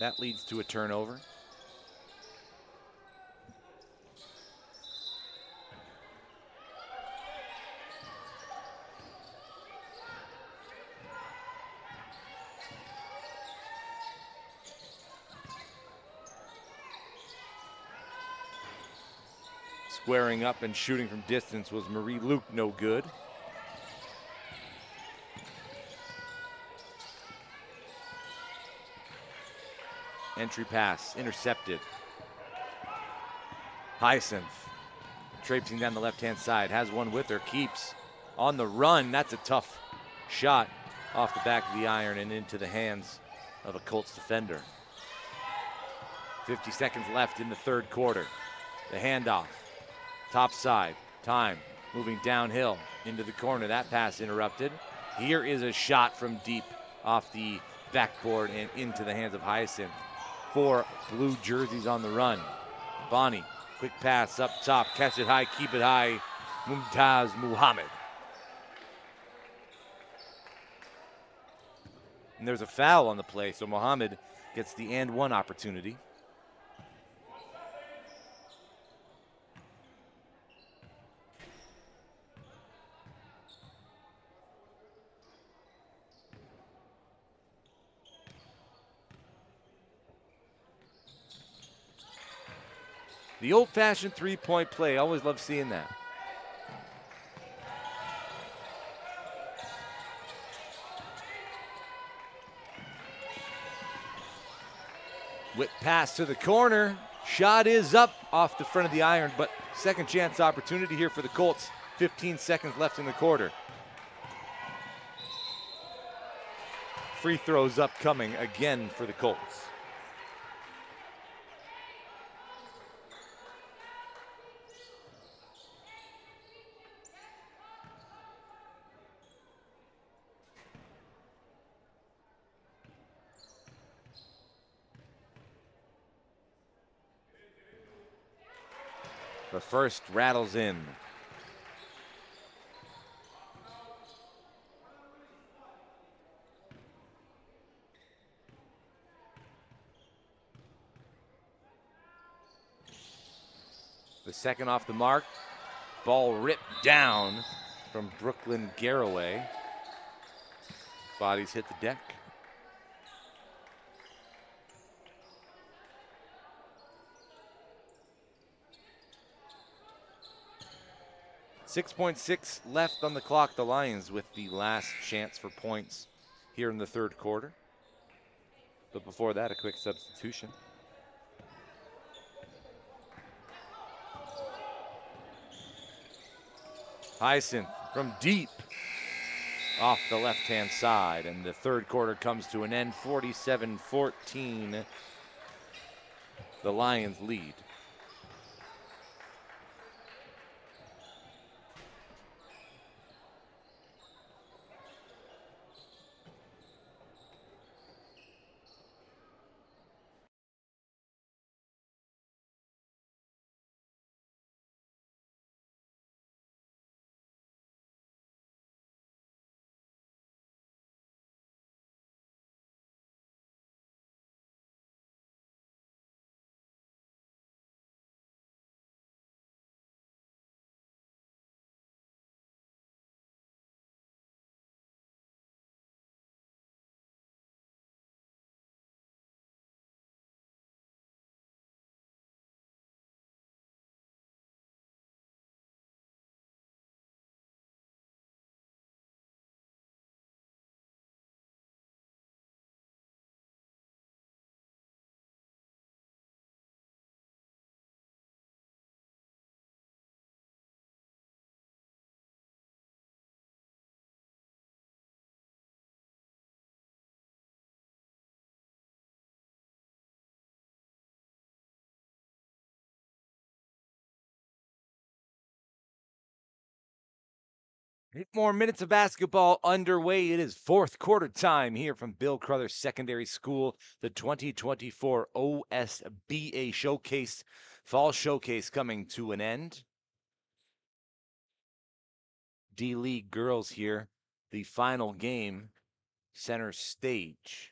That leads to a turnover. Squaring up and shooting from distance was Marie Luke, no good. Entry pass, intercepted. Hyacinth, traipsing down the left-hand side, has one with her, keeps on the run. That's a tough shot off the back of the iron and into the hands of a Colts defender. 50 seconds left in the third quarter. The handoff, top side, time, moving downhill into the corner. That pass interrupted. Here is a shot from deep off the backboard and into the hands of Hyacinth. 4 blue jerseys on the run. Bonnie, quick pass up top, catch it high, keep it high. Mumtaz Muhammad. And there's a foul on the play, so Muhammad gets the and one opportunity. The old-fashioned three-point play. Always love seeing that. Whip pass to the corner. Shot is up off the front of the iron, but second chance opportunity here for the Colts. 15 seconds left in the quarter. Free throws upcoming again for the Colts. The first rattles in. The second off the mark. Ball ripped down from Brooklyn Garraway. Bodies hit the deck. .6 left on the clock. The Lions with the last chance for points here in the third quarter. But before that, a quick substitution. Hyacinth from deep off the left-hand side, and the third quarter comes to an end. 47-14. The Lions lead. Eight more minutes of basketball underway. It is fourth quarter time here from Bill Crothers Secondary School, the 2024 OSBA Showcase, Fall Showcase coming to an end. D-League girls here, the final game, center stage.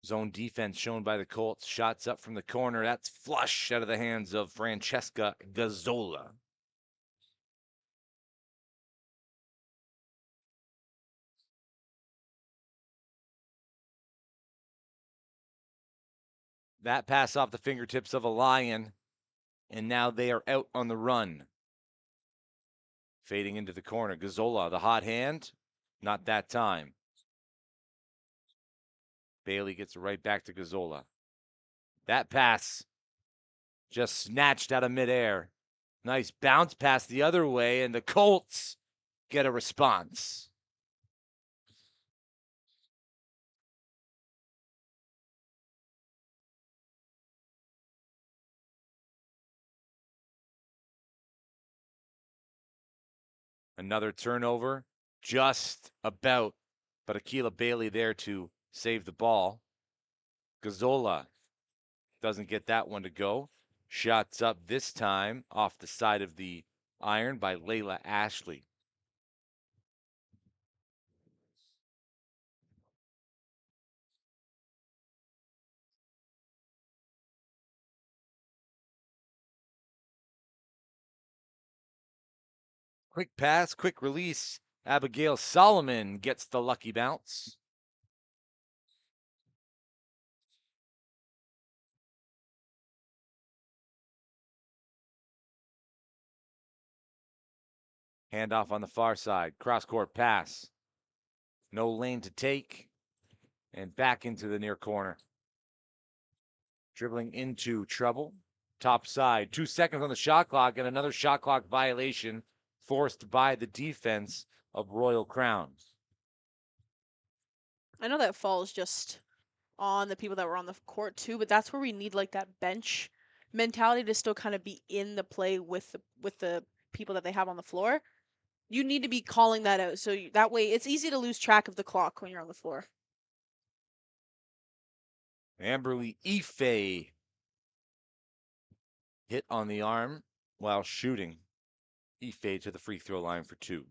Zone defense shown by the Colts. Shots up from the corner. That's flush out of the hands of Francesca Gazzola. That pass off the fingertips of a Lion, and now they are out on the run. Fading into the corner. Gazzola, the hot hand. Not that time. Bailey gets it right back to Gazzola. That pass just snatched out of midair. Nice bounce pass the other way, and the Colts get a response. Another turnover, just about, but Akila Bailey there to save the ball. Gazzola doesn't get that one to go. Shots up this time off the side of the iron by Layla Ashley. Quick pass, quick release. Abigail Solomon gets the lucky bounce. Handoff on the far side. Cross-court pass. No lane to take. And back into the near corner. Dribbling into trouble. Top side. 2 seconds on the shot clock, and another shot clock violation forced by the defense of Royal Crown. I know that falls just on the people that were on the court too, but that's where we need like that bench mentality to still kind of be in the play with the people that they have on the floor. You need to be calling that out, so that way it's easy to lose track of the clock when you're on the floor. Amberly Ife hit on the arm while shooting. Ife to the free throw line for 2.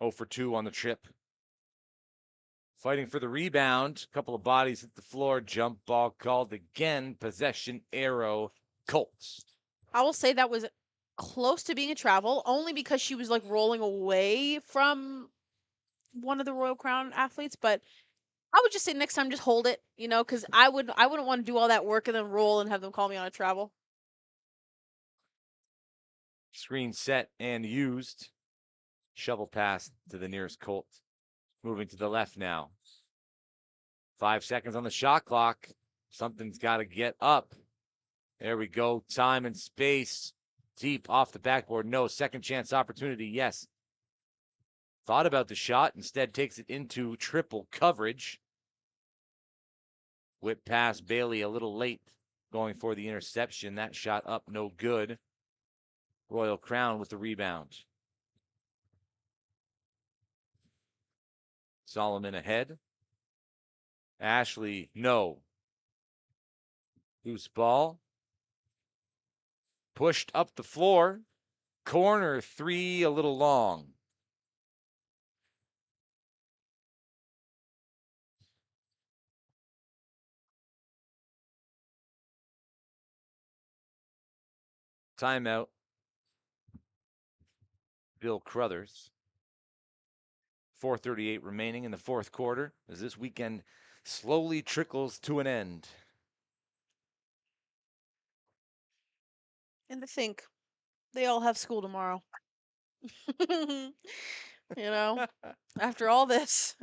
0 for 2 on the trip. Fighting for the rebound. A couple of bodies hit the floor. Jump ball called again. Possession arrow. Colts. I will say that was close to being a travel, only because she was like rolling away from one of the Royal Crown athletes. But I would just say next time, just hold it, because I wouldn't want to do all that work and then roll and have them call me on a travel. Screen set and used. Shovel pass to the nearest Colt. Moving to the left now. 5 seconds on the shot clock. Something's got to get up. There we go. Time and space. Deep off the backboard. No. Second chance opportunity. Yes. Thought about the shot. Instead takes it into triple coverage. Whip pass. Bailey a little late going for the interception. That shot up. No good. Royal Crown with the rebound. Solomon ahead. Ashley, no. Loose ball. Pushed up the floor. Corner 3, a little long. Timeout. Bill Crothers. 4:38 remaining in the fourth quarter as this weekend slowly trickles to an end. And to think, they all have school tomorrow. After all this,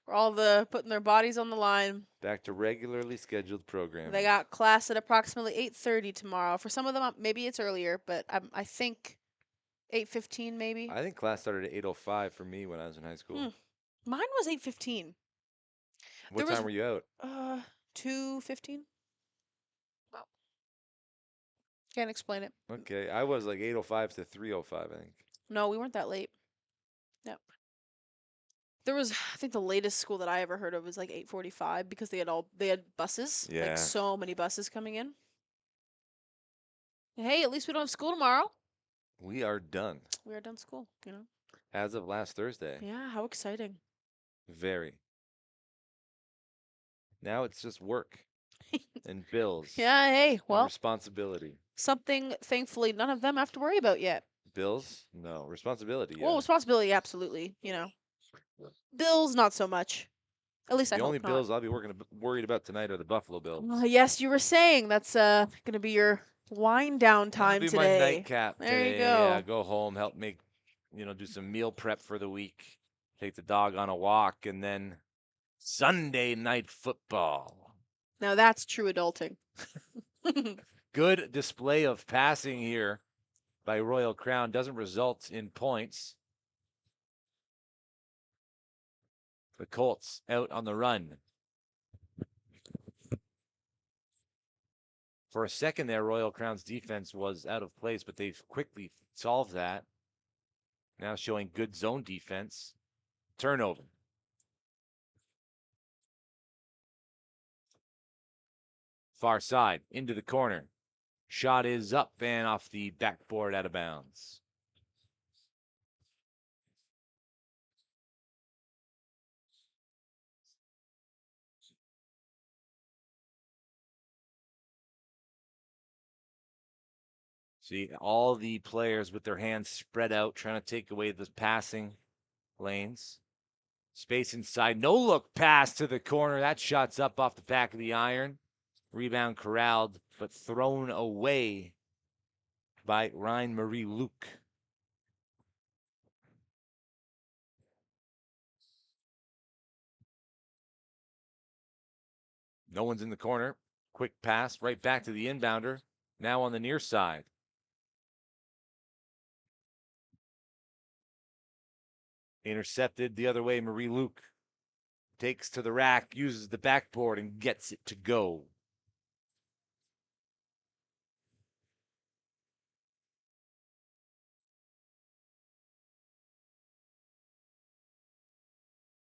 for all the putting their bodies on the line. Back to regularly scheduled programming. They got class at approximately 8:30 tomorrow. For some of them, maybe it's earlier, but I think 8:15 maybe. I think class started at 8:05 for me when I was in high school. Mine was 8:15. What time were you out? 2:15. Can't explain it. Okay, I was like 8:05 to 3:05, I think. No, we weren't that late. Yep. There was, I think the latest school that I ever heard of was like 8:45 because they had buses. Yeah. Like so many buses coming in. Hey, at least we don't have school tomorrow. We are done. We are done school, As of last Thursday. Yeah, how exciting. Very. Now it's just work and bills. Yeah, hey, and well, responsibility. something thankfully none of them have to worry about yet. Bills? No. Responsibility, yeah. Well, responsibility, absolutely, Bills, not so much. At least I The hope only not. bills I'll be worried about tonight are the Buffalo Bills. Yes, you were saying that's going to be your wind down time That'll be today. my nightcap There today. you go. Yeah, go home, help make, do some meal prep for the week, take the dog on a walk, and then Sunday night football. Now that's true adulting. Good display of passing here by Royal Crown. Doesn't result in points. The Colts out on the run. For a second there, Royal Crown's defense was out of place, but they've quickly solved that. Now showing good zone defense. Turnover. Far side, into the corner. Shot is up and off the backboard, out of bounds. See all the players with their hands spread out, trying to take away the passing lanes. Space inside. No look pass to the corner. That shot's up off the back of the iron. Rebound corralled, but thrown away by Ryan Marie Luke. No one's in the corner. Quick pass right back to the inbounder. Now on the near side. Intercepted the other way. Marie Luke takes to the rack, uses the backboard, and gets it to go.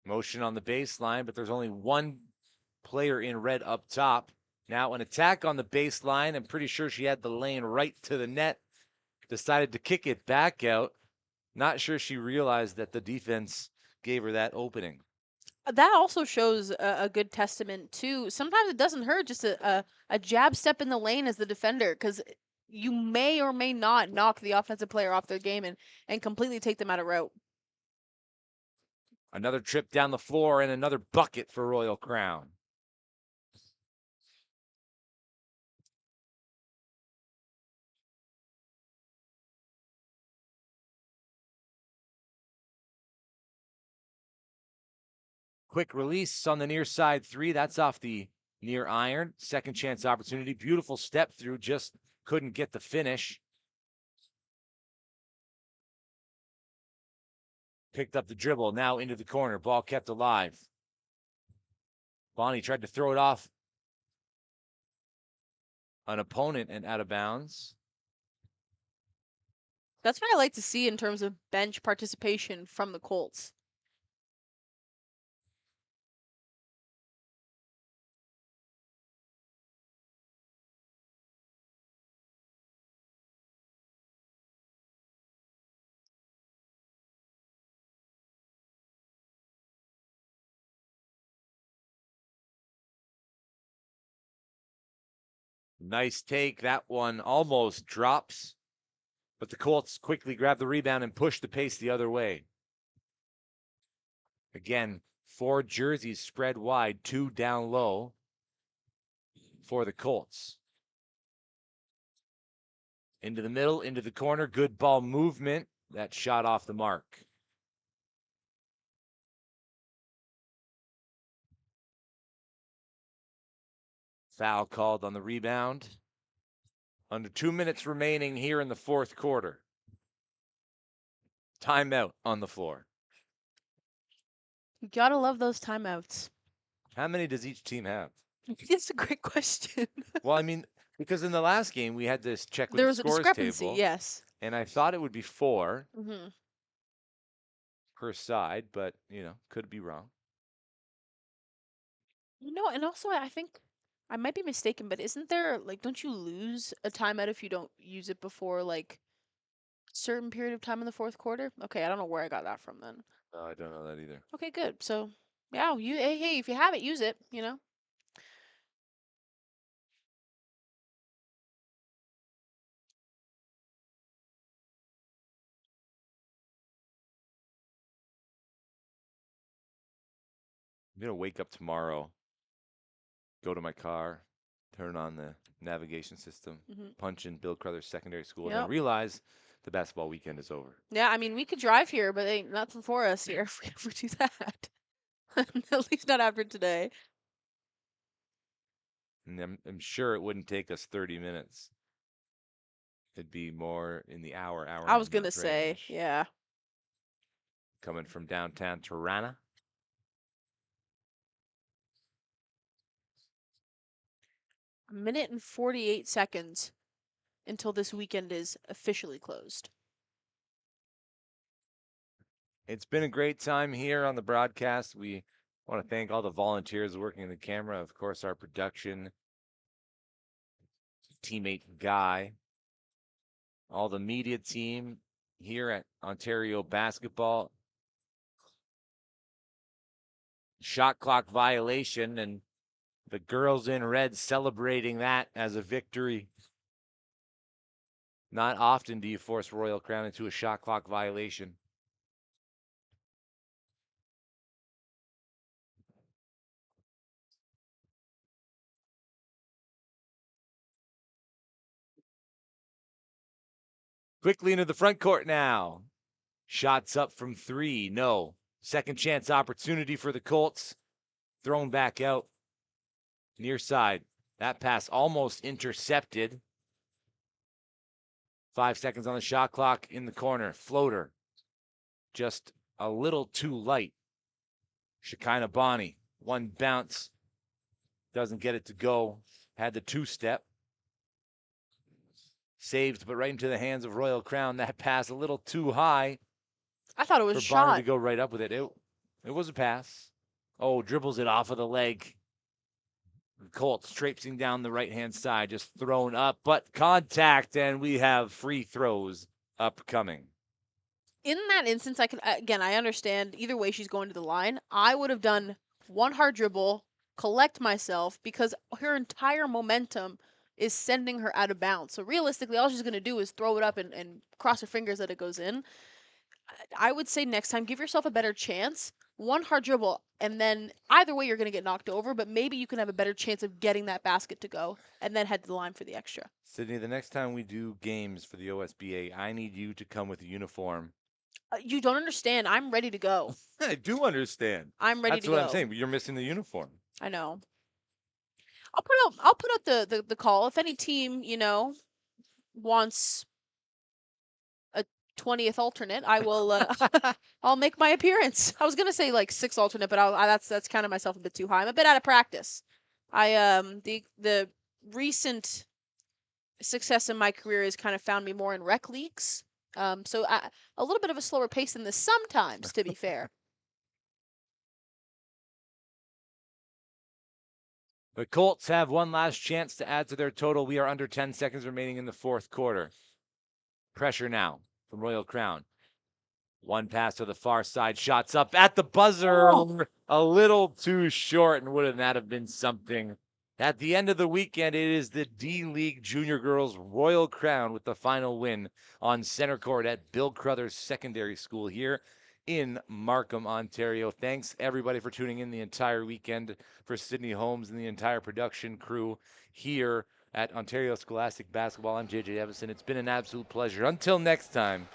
Motion on the baseline, but there's only one player in red up top. Now an attack on the baseline. I'm pretty sure she had the lane right to the net. Decided to kick it back out. Not sure she realized that the defense gave her that opening. That also shows a good testament to sometimes it doesn't hurt just a jab step in the lane as the defender, because you may or may not knock the offensive player off their game and completely take them out of route. Another trip down the floor and another bucket for Royal Crown. Quick release on the near side three. That's off the near iron. Second chance opportunity. Beautiful step through. Just couldn't get the finish. Picked up the dribble. Now into the corner. Ball kept alive. Bonnie tried to throw it off an opponent and out of bounds. That's what I like to see in terms of bench participation from the Colts. Nice take. That one almost drops, but the Colts quickly grab the rebound and push the pace the other way. Again, 4 jerseys spread wide, 2 down low for the Colts. Into the middle, into the corner. Good ball movement. That shot off the mark. Foul called on the rebound. Under 2 minutes remaining here in the fourth quarter. Timeout on the floor. You gotta love those timeouts. How many does each team have? It's a great question. Well, I mean, because in the last game we had this check with There the was a scores discrepancy, table, yes. and I thought it would be 4 Mm-hmm. per side, but could be wrong. And also I think I might be mistaken, but isn't there don't you lose a timeout if you don't use it before a certain period of time in the fourth quarter? Okay, I don't know where I got that from then. No, I don't know that either. Okay, good. So, yeah, hey, if you have it, use it. I'm gonna wake up tomorrow, go to my car, turn on the navigation system, Mhm. punch in Bill Crothers Secondary School, and Yep. then realize the basketball weekend is over. Yeah, I mean, we could drive here, but ain't nothing for us here if we do that. At least not after today. And I'm sure it wouldn't take us 30 minutes. It'd be more in the hour and I a was gonna half say, range. yeah. Coming from downtown Tirana. A minute and 48 seconds until this weekend is officially closed. It's been a great time here on the broadcast. We want to thank all the volunteers working in the camera. Of course, our production teammate Guy, all the media team here at Ontario Basketball. Shot clock violation, and the girls in red celebrating that as a victory. Not often do you force Royal Crown into a shot clock violation. Quickly into the front court now. Shots up from 3. No. Second chance opportunity for the Colts. Thrown back out. Near side. That pass almost intercepted. 5 seconds on the shot clock in the corner. Floater. Just a little too light. Shekinah Bonnie. One bounce. Doesn't get it to go. Had the 2-step. Saved, but right into the hands of Royal Crown. That pass a little too high. I thought it was a for Bonnie shot. to go right up with it. It was a pass. Oh, dribbles it off of the leg. Colts traipsing down the right-hand side, just thrown up, but contact, and we have free throws upcoming. In that instance, I can again, I understand either way she's going to the line. I would have done one hard dribble, collect myself, because her entire momentum is sending her out of bounds. So realistically, all she's going to do is throw it up and cross her fingers that it goes in. I would say next time, give yourself a better chance. One hard dribble, and then either way, you're going to get knocked over, but maybe you can have a better chance of getting that basket to go and then head to the line for the extra. Sydney, the next time we do games for the OSBA, I need you to come with a uniform. You don't understand. I'm ready to go. I do understand. I'm ready That's to what go. I'm saying. But you're missing the uniform. I know. I'll put out the call. If any team, wants a 20th alternate, I will I'll make my appearance. I was going to say like 6th alternate, but that's kind of myself a bit too high. I'm a bit out of practice. The recent success in my career has kind of found me more in rec leagues. So a little bit of a slower pace than this sometimes, to be fair. The Colts have one last chance to add to their total. We are under 10 seconds remaining in the fourth quarter. Pressure now from Royal Crown. One pass to the far side, shots up at the buzzer. Oh. A little too short, and wouldn't that have been something? At the end of the weekend, it is the D-League Junior Girls Royal Crown with the final win on center court at Bill Crothers Secondary School here in Markham, Ontario. Thanks, everybody, for tuning in the entire weekend. For Sydney Holmes and the entire production crew here at Ontario Scholastic Basketball, I'm JJ Evison. It's been an absolute pleasure. Until next time.